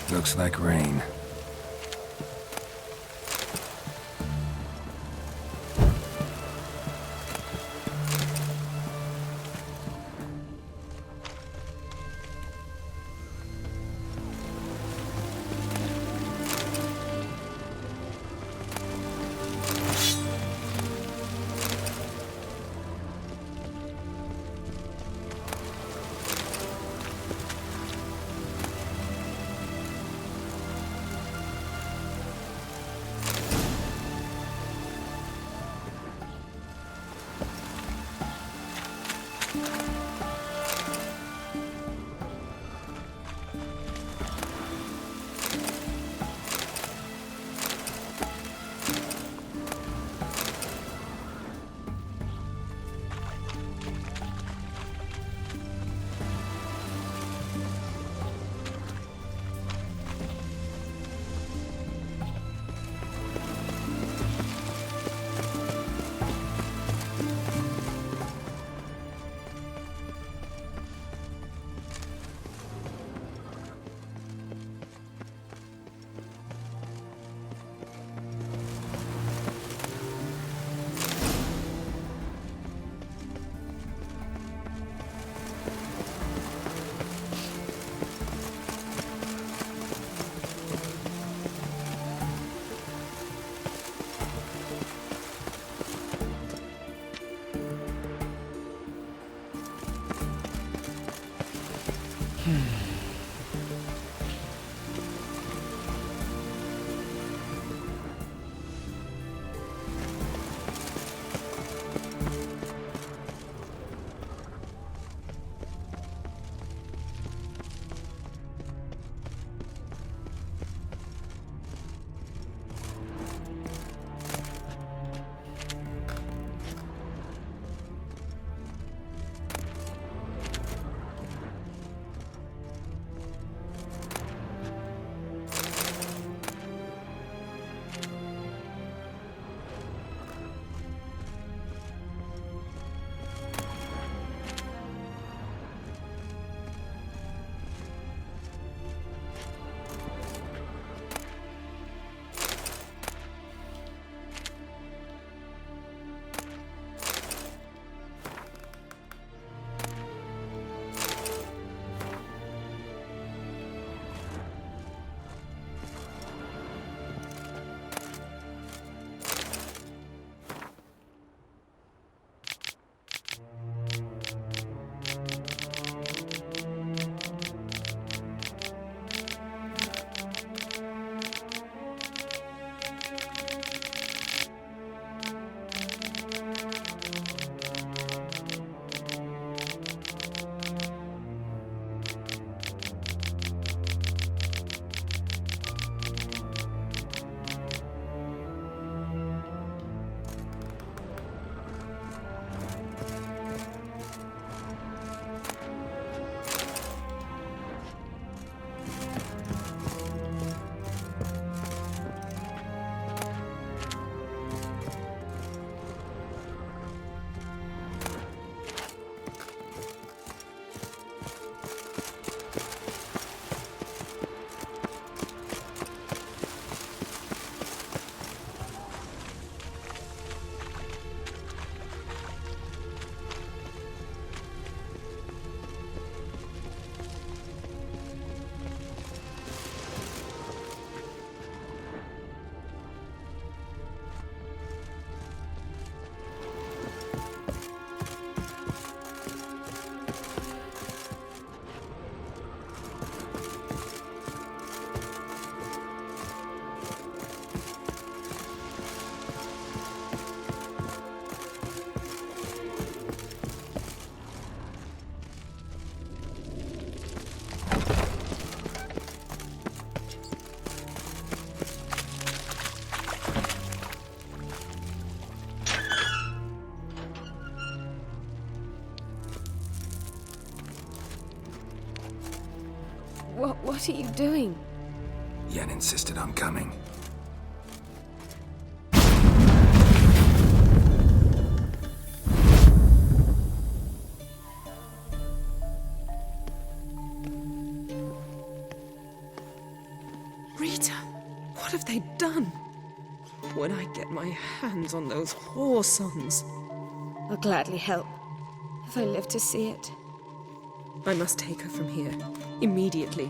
Looks like rain. What are you doing? Yen insisted on coming. Rita, what have they done? When I get my hands on those whoresons. I'll gladly help, if I live to see it. I must take her from here, immediately.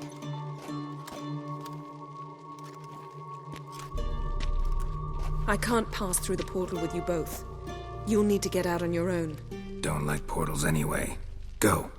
I can't pass through the portal with you both. You'll need to get out on your own. Don't like portals anyway. Go.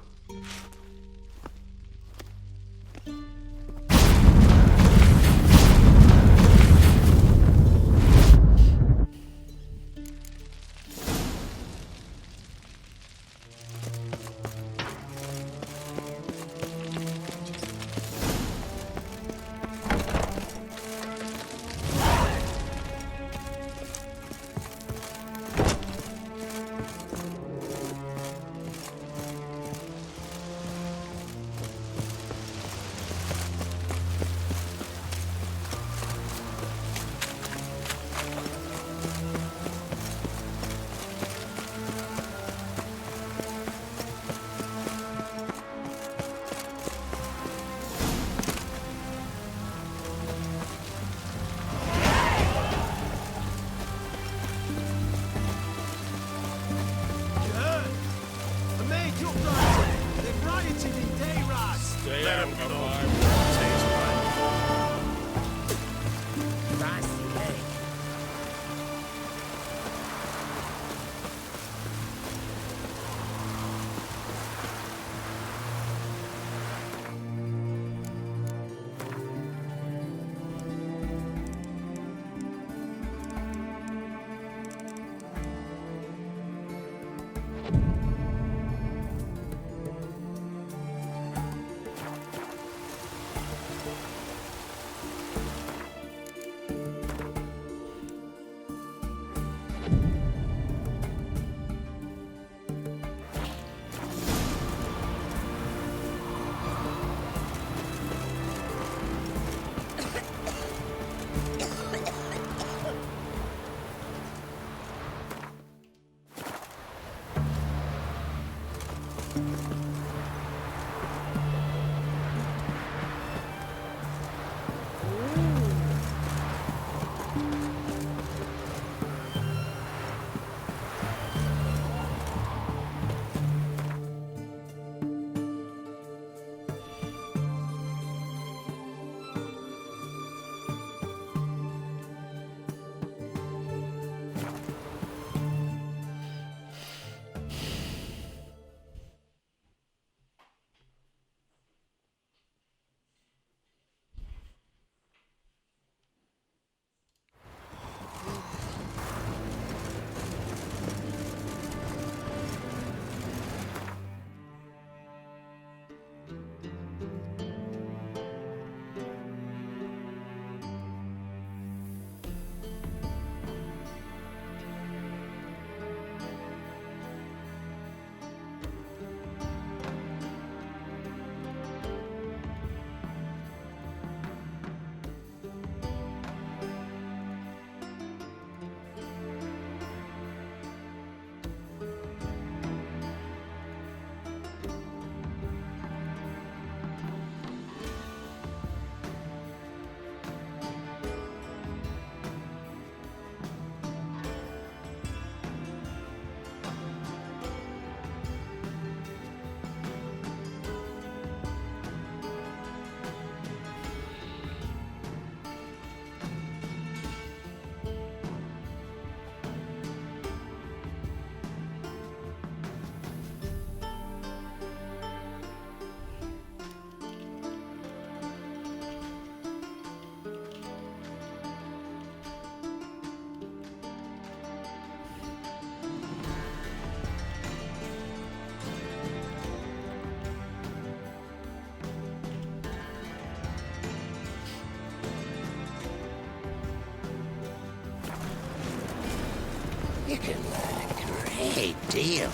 You can learn a great deal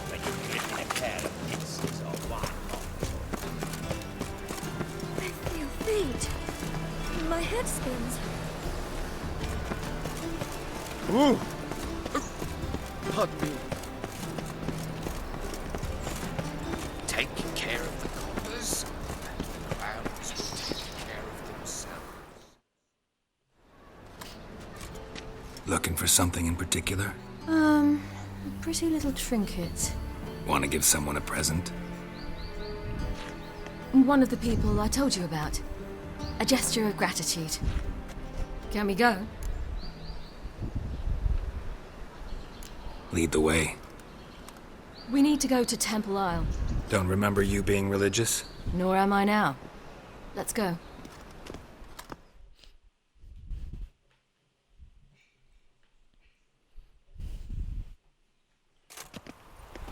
when you live in a pair of pincers or one. Wait! My head spins. Ooh! Pardon me. Take care of the coppers, and the crowds will take care of themselves. Looking for something in particular? A pretty little trinket. Want to give someone a present? One of the people I told you about. A gesture of gratitude. Can we go? Lead the way. We need to go to Temple Isle. Don't remember you being religious? Nor am I now. Let's go.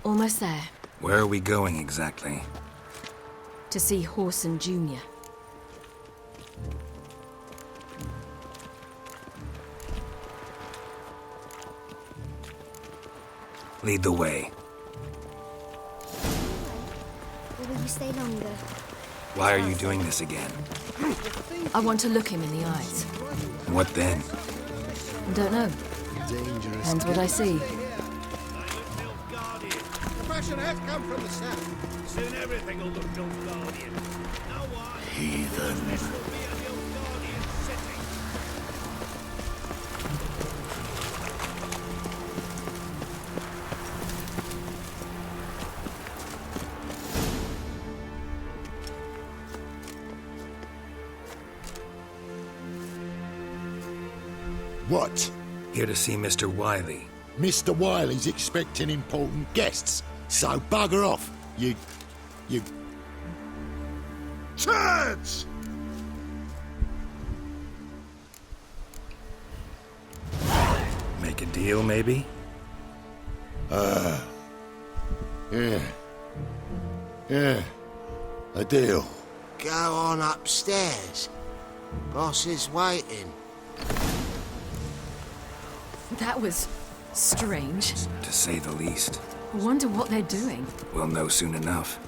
Almost there. Where are we going exactly? To see Horson Jr. Lead the way. Or will you stay longer? Why are you doing this again? I want to look him in the eyes. What then? Don't know. Depends what I see. Oppression has come from the south. Soon everything will look Nilfgaardian. Now why? Heathen. This will be a Nilfgaardian city. What? Here to see Mr. Wiley. Mr. Wiley's expecting important guests, so bugger off, you... turds! Make a deal, maybe? Yeah, a deal. Go on upstairs. Boss is waiting. That was strange. To say the least. I wonder what they're doing. We'll know soon enough.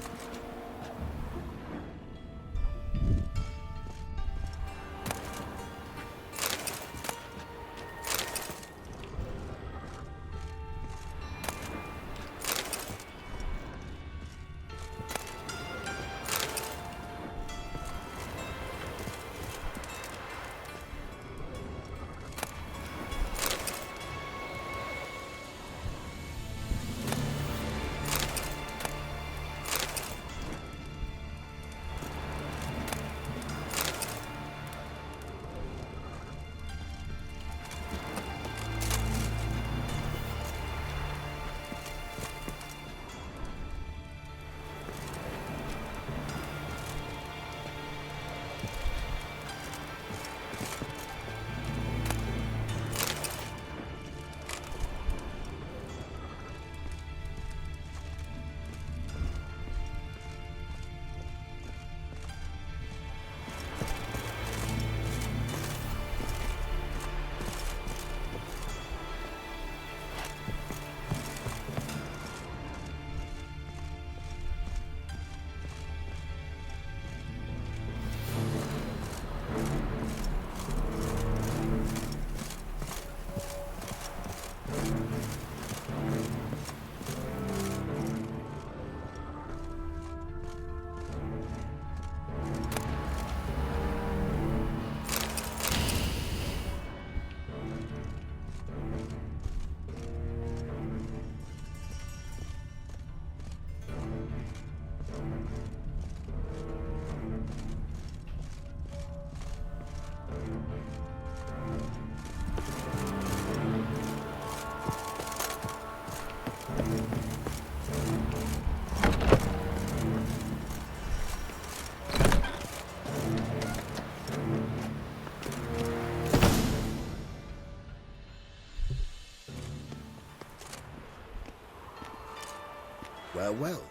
Well.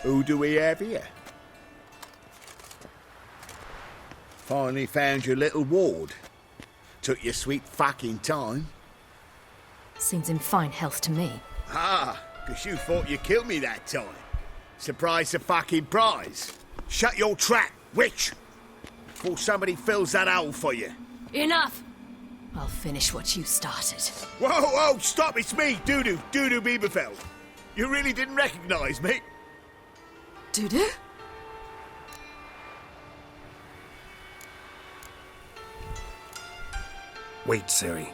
Who do we have here? Finally found your little ward. Took your sweet fucking time. Seems in fine health to me. Ah, 'cause you thought you killed me that time. Surprise the fucking prize. Shut your trap, witch! before somebody fills that hole for you. Enough! I'll finish what you started. Whoa, whoa, stop! It's me, Dudu Bieberfeld. You really didn't recognize me? Dudu? Wait, Ciri.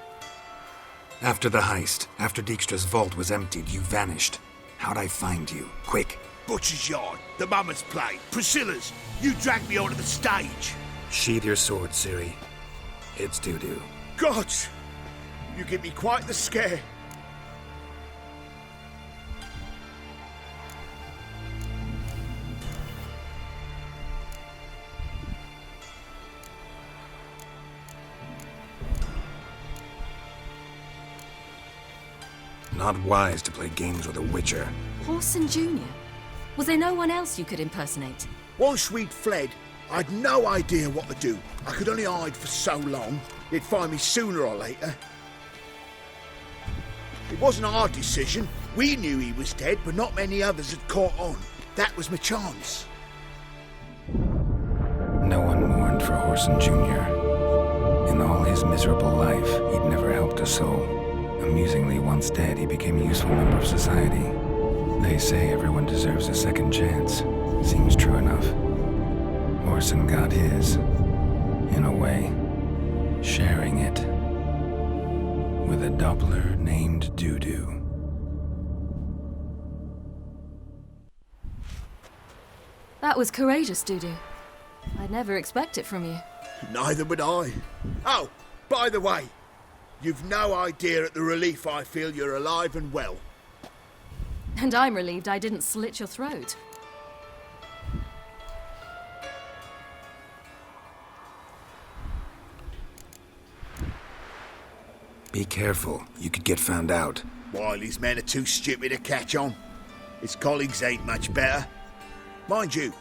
After the heist, after Dijkstra's vault was emptied, you vanished. How'd I find you? Quick. Butcher's Yard, the Mama's Play, Priscilla's. You dragged me onto the stage. Sheathe your sword, Ciri. It's Dudu. God! You give me quite the scare. Not wise to play games with a Witcher. Whoreson Jr.? Was there no one else you could impersonate? Once we'd fled, I'd no idea what to do. I could only hide for so long. They'd find me sooner or later. It wasn't our decision. We knew he was dead, but not many others had caught on. That was my chance. No one mourned for Whoreson Jr. In all his miserable life, he'd never helped a soul. Amusingly, once dead, he became a useful member of society. They say everyone deserves a second chance. Seems true enough. Whoreson got his, in a way, sharing it with a Doppler named Dudu. That was courageous, Dudu. I'd never expect it from you. Neither would I. Oh, by the way, you've no idea at the relief I feel you're alive and well. And I'm relieved I didn't slit your throat. Be careful. You could get found out. Wiley's men are too stupid to catch on. His colleagues ain't much better. Mind you,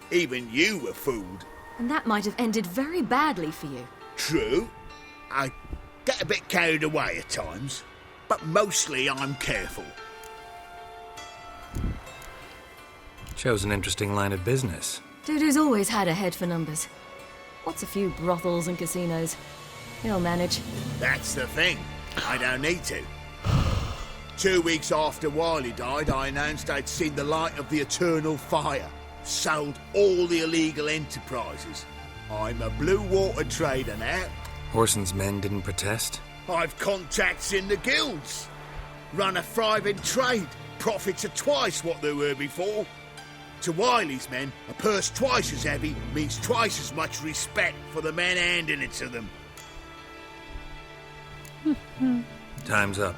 even you were fooled. And that might have ended very badly for you. True. I get a bit carried away at times, but mostly I'm careful. Shows an interesting line of business. Dudu's always had a head for numbers. What's a few brothels and casinos? He'll manage. That's the thing. I don't need to. 2 weeks after Wiley died, I announced I'd seen the light of the eternal fire. Sold all the illegal enterprises. I'm a blue water trader now. Whoreson's men didn't protest? I've contacts in the guilds. Run a thriving trade. Profits are twice what they were before. To Wiley's men, a purse twice as heavy means twice as much respect for the men handing it to them. Time's up.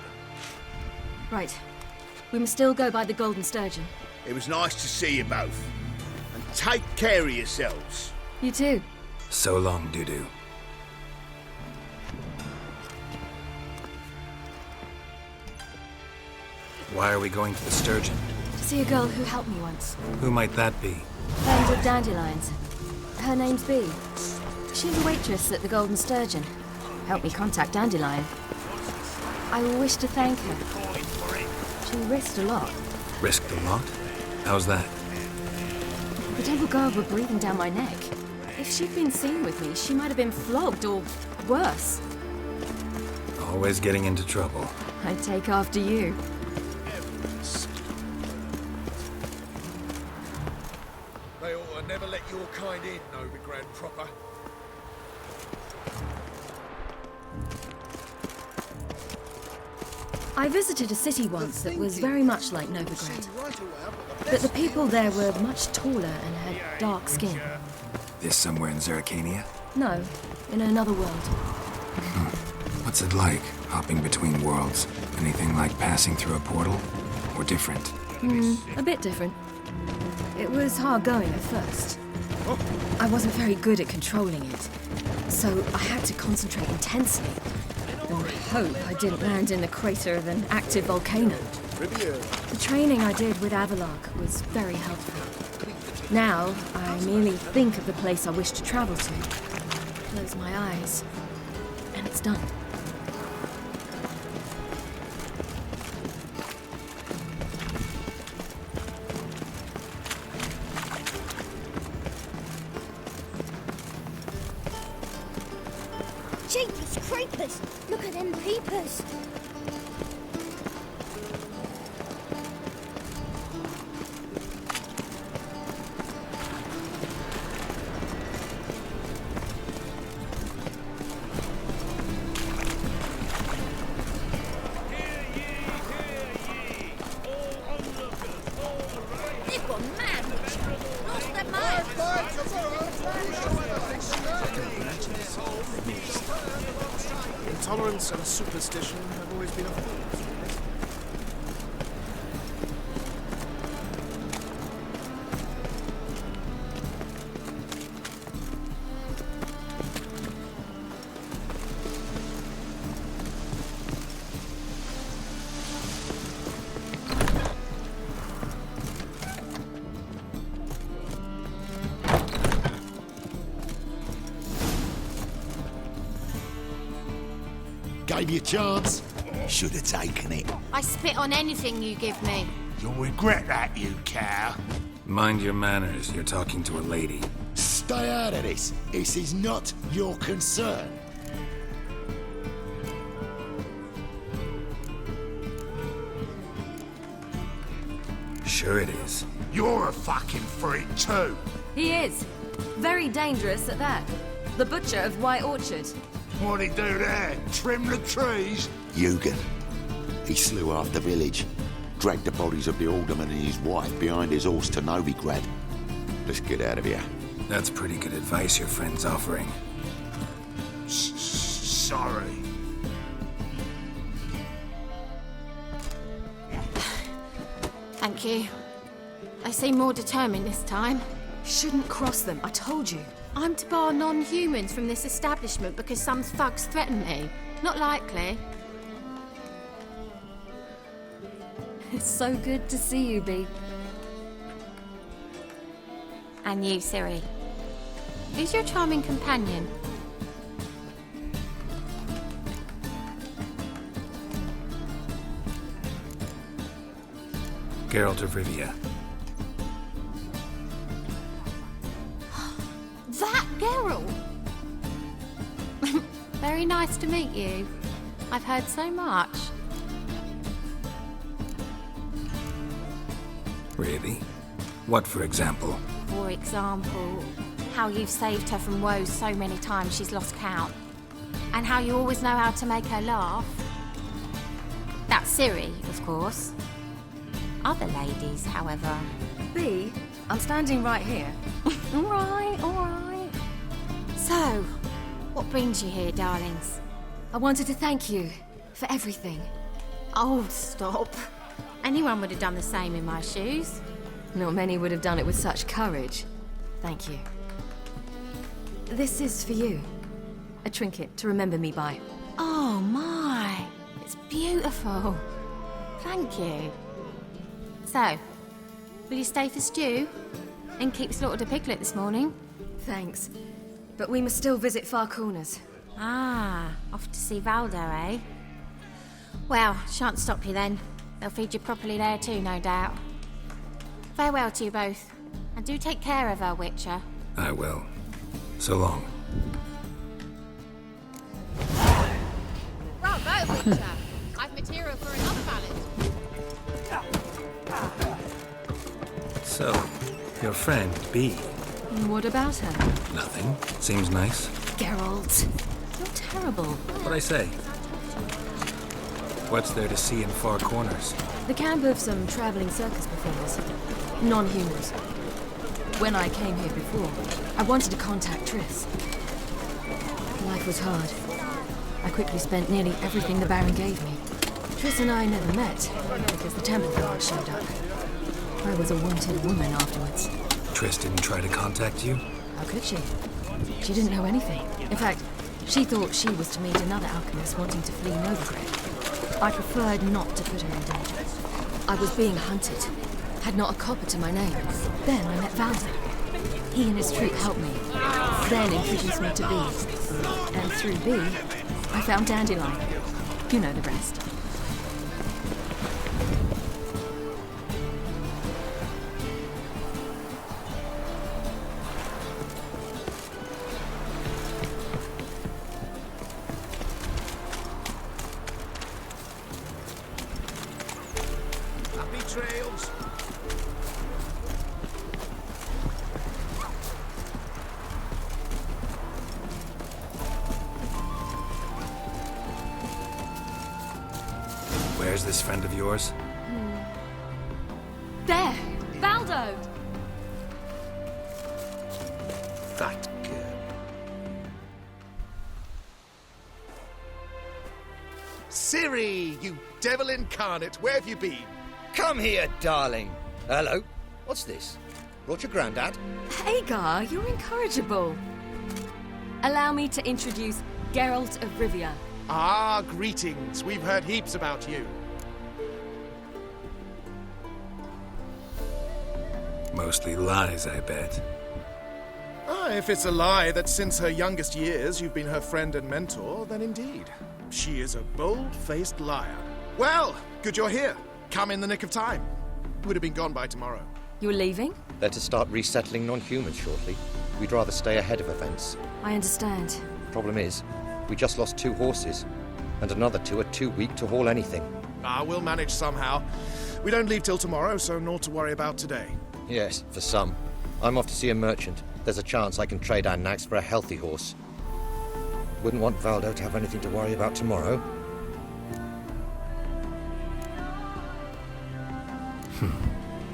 Right. We must still go by the Golden Sturgeon. It was nice to see you both. And take care of yourselves. You too. So long, Dudu. Why are we going to the Sturgeon? To see a girl who helped me once. Who might that be? Friend of Dandelions. Her name's Bee. She's a waitress at the Golden Sturgeon. Helped me contact Dandelion. I wish to thank her. She risked a lot. Risked a lot? How's that? The Temple Guard were breathing down my neck. If she'd been seen with me, she might have been flogged or worse. Always getting into trouble. I'd take after you. They ought to never let your kind in, Novigrad proper. I visited a city once that was very much like Novigrad. But the people there were much taller and had dark skin. This somewhere in Zerrikania? No, in another world. What's it like, hopping between worlds? Anything like passing through a portal? Or different? A bit different. It was hard going at first. I wasn't very good at controlling it, so I had to concentrate intensely. And hope I didn't land in the crater of an active volcano. The training I did with Avalark was very helpful. Now, I merely think of the place I wish to travel to, close my eyes, and it's done. Jeepers creepers! Look at them peepers! They've gone mad, Witcher. Lost their mind. Intolerance and superstition have always been a fool's. Gave you a chance. Should have taken it. I spit on anything you give me. You'll regret that, you cow. Mind your manners, you're talking to a lady. Stay out of this. This is not your concern. Sure it is. You're a fucking freak too. He is. Very dangerous at that. The butcher of White Orchard. What'd he do there? Trim the trees? Eugen. He slew half the village. Dragged the bodies of the alderman and his wife behind his horse to Novigrad. Let's get out of here. That's pretty good advice your friend's offering. Sorry. Thank you. They seem more determined this time. Shouldn't cross them, I told you. I'm to bar non-humans from this establishment because some thugs threaten me. Not likely. It's so good to see you, Bee. And you, Ciri. Who's your charming companion? Geralt of Rivia. That Geralt! Very nice to meet you. I've heard so much. Really? What, for example? For example, how you've saved her from woes so many times she's lost count. And how you always know how to make her laugh. That's Ciri, of course. Other ladies, however. Bee, I'm standing right here. All right. So, what brings you here, darlings? I wanted to thank you for everything. Oh, stop. Anyone would have done the same in my shoes. Not many would have done it with such courage. Thank you. This is for you. A trinket to remember me by. Oh my, it's beautiful. Thank you. So, will you stay for stew? And keep slaughtered a piglet this morning? Thanks. But we must still visit Far Corners. Ah, off to see Valdo, eh? Well, shan't stop you then. They'll feed you properly there too, no doubt. Farewell to you both. And do take care of her, Witcher. I will. So long. Bravo, Witcher! I've material for another ballad. So, your friend, Bee. What about her? Nothing. Seems nice. Geralt, you're terrible. What'd I say? What's there to see in Far Corners? The camp of some traveling circus performers. Non-humans. When I came here before, I wanted to contact Triss. Life was hard. I quickly spent nearly everything the Baron gave me. Triss and I never met, because the temple guard showed up. I was a wanted woman afterwards. Triss didn't try to contact you? How could she? She didn't know anything. In fact, she thought she was to meet another alchemist wanting to flee Novigrad. I preferred not to put her in danger. I was being hunted. Had not a copper to my name. Then I met Valdo. He and his troop helped me. Then introduced me to Bee. And through Bee, I found Dandelion. You know the rest. Where's this friend of yours? There! Valdo! That girl. Ciri, you devil incarnate, where have you been? Come here, darling. Hello. What's this? Brought your granddad? Hagar, you're incorrigible. Allow me to introduce Geralt of Rivia. Ah, greetings. We've heard heaps about you. Mostly lies, I bet. Ah, if it's a lie that since her youngest years you've been her friend and mentor, then indeed. She is a bold-faced liar. Well, good you're here. Come in the nick of time. Would have been gone by tomorrow. You're leaving? They're to start resettling non-humans shortly. We'd rather stay ahead of events. I understand. Problem is, we just lost 2 horses, and another 2 are too weak to haul anything. Ah, we'll manage somehow. We don't leave till tomorrow, so naught to worry about today. Yes, for some. I'm off to see a merchant. There's a chance I can trade our nags for a healthy horse. Wouldn't want Valdo to have anything to worry about tomorrow.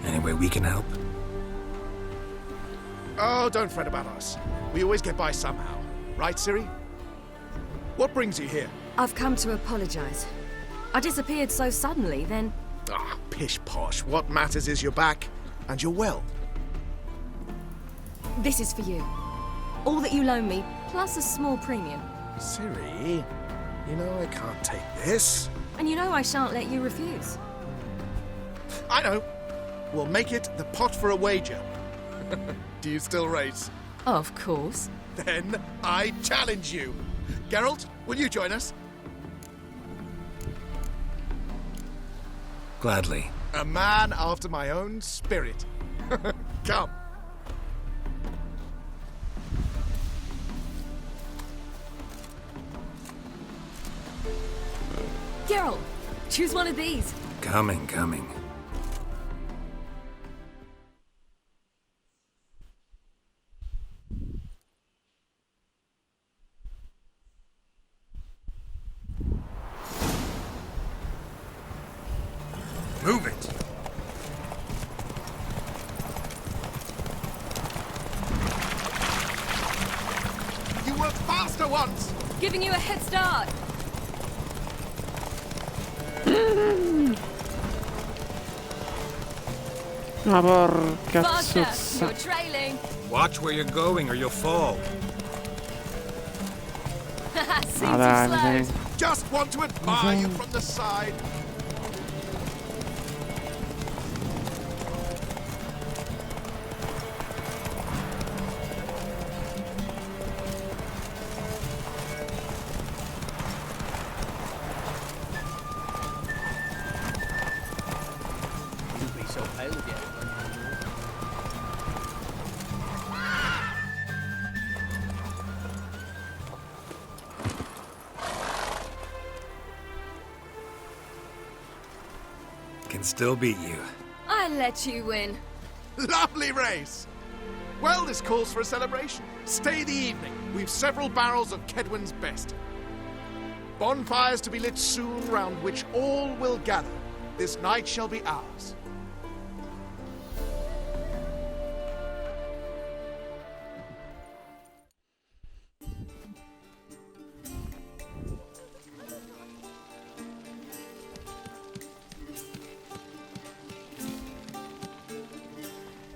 Any way we can help? Oh, don't fret about us. We always get by somehow. Right, Ciri? What brings you here? I've come to apologize. I disappeared so suddenly, then... Ah, pish-posh. What matters is you're back, and you're well. This is for you. All that you loan me, plus a small premium. Ciri, you know I can't take this. And you know I shan't let you refuse. I know. We'll make it the pot for a wager. Do you still race? Of course. Then I challenge you. Geralt, will you join us? Gladly. A man after my own spirit. Come. Geralt, choose one of these. Coming. Move it. You were faster once. Giving you a head start. Ma porca Faster, zozza. you're trailing. Watch where you're going or you'll fall. Seems Ma dai, mi too sei... slow. Just want to admire you from the side. You'll be so pale again. Can still beat you. I let you win. Lovely race. Well, this calls for a celebration. Stay the evening. We've several barrels of Kedwen's best. Bonfires to be lit soon, round which all will gather. This night shall be ours.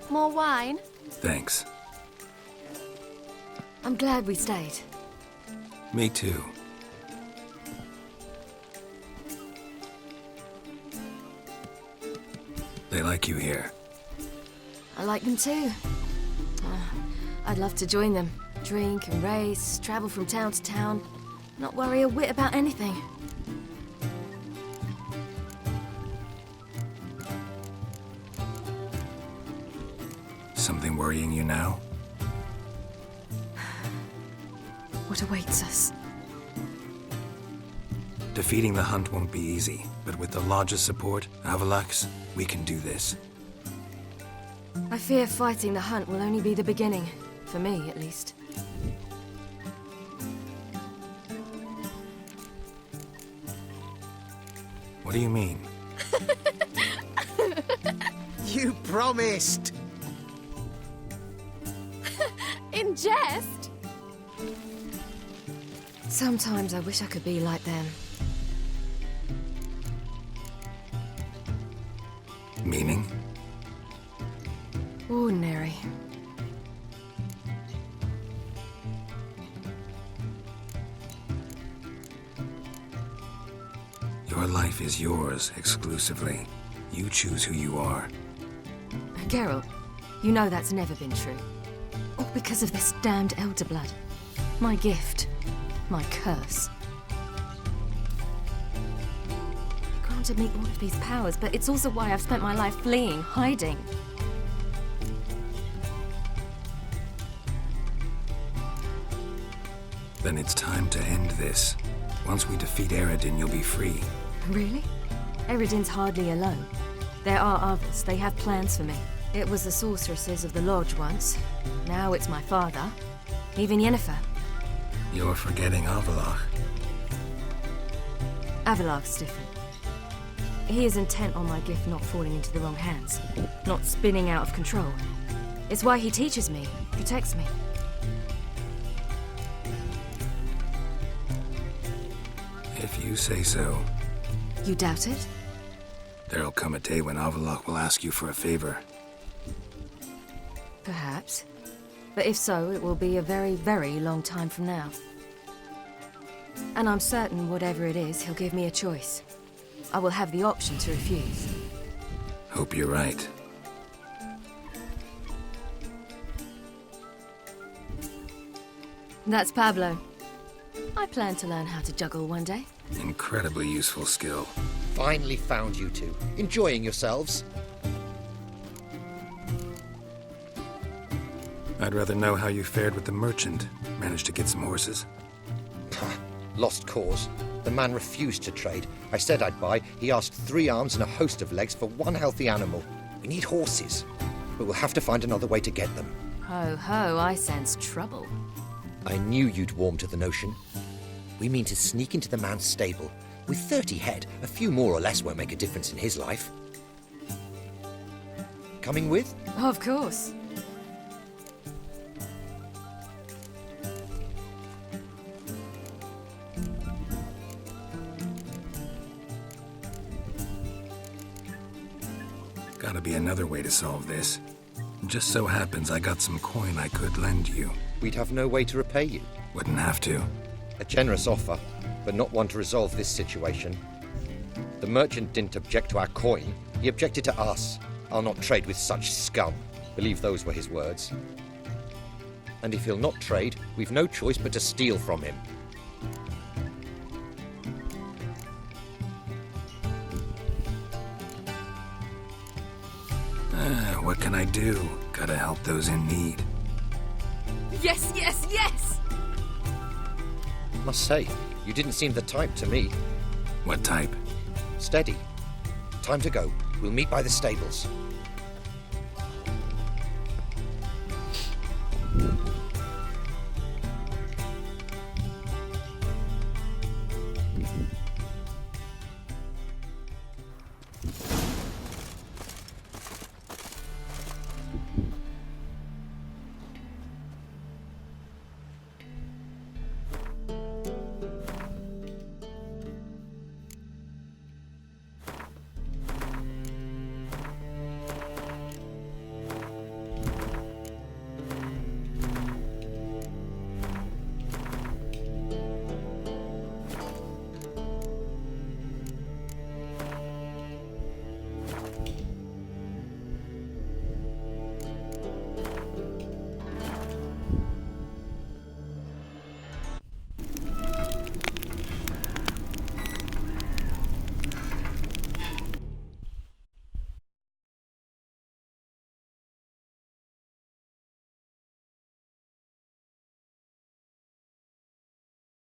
More wine? Thanks. I'm glad we stayed. Me too. They like you here. I like them too. I'd love to join them. Drink and race, travel from town to town. Not worry a whit about anything. Something worrying you now? What awaits us? Defeating the Hunt won't be easy, but with the Lodge's support, Avalax, we can do this. I fear fighting the Hunt will only be the beginning. For me, at least. What do you mean? You promised! In jest? Sometimes I wish I could be like them. Meaning? Ordinary. Your life is yours exclusively. You choose who you are. Geralt, you know that's never been true. All because of this damned Elder Blood. My gift. My curse. It granted me all of these powers, but it's also why I've spent my life fleeing, hiding. Then it's time to end this. Once we defeat Eredin, you'll be free. Really? Eredin's hardly alone. There are others. They have plans for me. It was the sorceresses of the Lodge once. Now it's my father. Even Yennefer. You're forgetting Avallac'h. Avallac'h's different. He is intent on my gift not falling into the wrong hands. Not spinning out of control. It's why he teaches me, protects me. If you say so. You doubt it? There'll come a day when Avallac'h will ask you for a favor. Perhaps. But if so, it will be a very, very long time from now. And I'm certain whatever it is, he'll give me a choice. I will have the option to refuse. Hope you're right. That's Pablo. I plan to learn how to juggle one day. Incredibly useful skill. Finally found you two. Enjoying yourselves? I'd rather know how you fared with the merchant. Managed to get some horses? Lost cause. The man refused to trade. I said I'd buy. He asked 3 arms and a host of legs for 1 healthy animal. We need horses. But we'll have to find another way to get them. Ho ho, I sense trouble. I knew you'd warm to the notion. We mean to sneak into the man's stable. With 30 head, a few more or less won't make a difference in his life. Coming with? Of course. Gotta be another way to solve this. Just so happens I got some coin I could lend you. We'd have no way to repay you. Wouldn't have to. A generous offer, but not one to resolve this situation. The merchant didn't object to our coin. He objected to us. I'll not trade with such scum. Believe those were his words. And if he'll not trade, we've no choice but to steal from him. What can I do? Gotta help those in need. Yes, yes, yes! Must say, you didn't seem the type to me. What type? Steady. Time to go. We'll meet by the stables.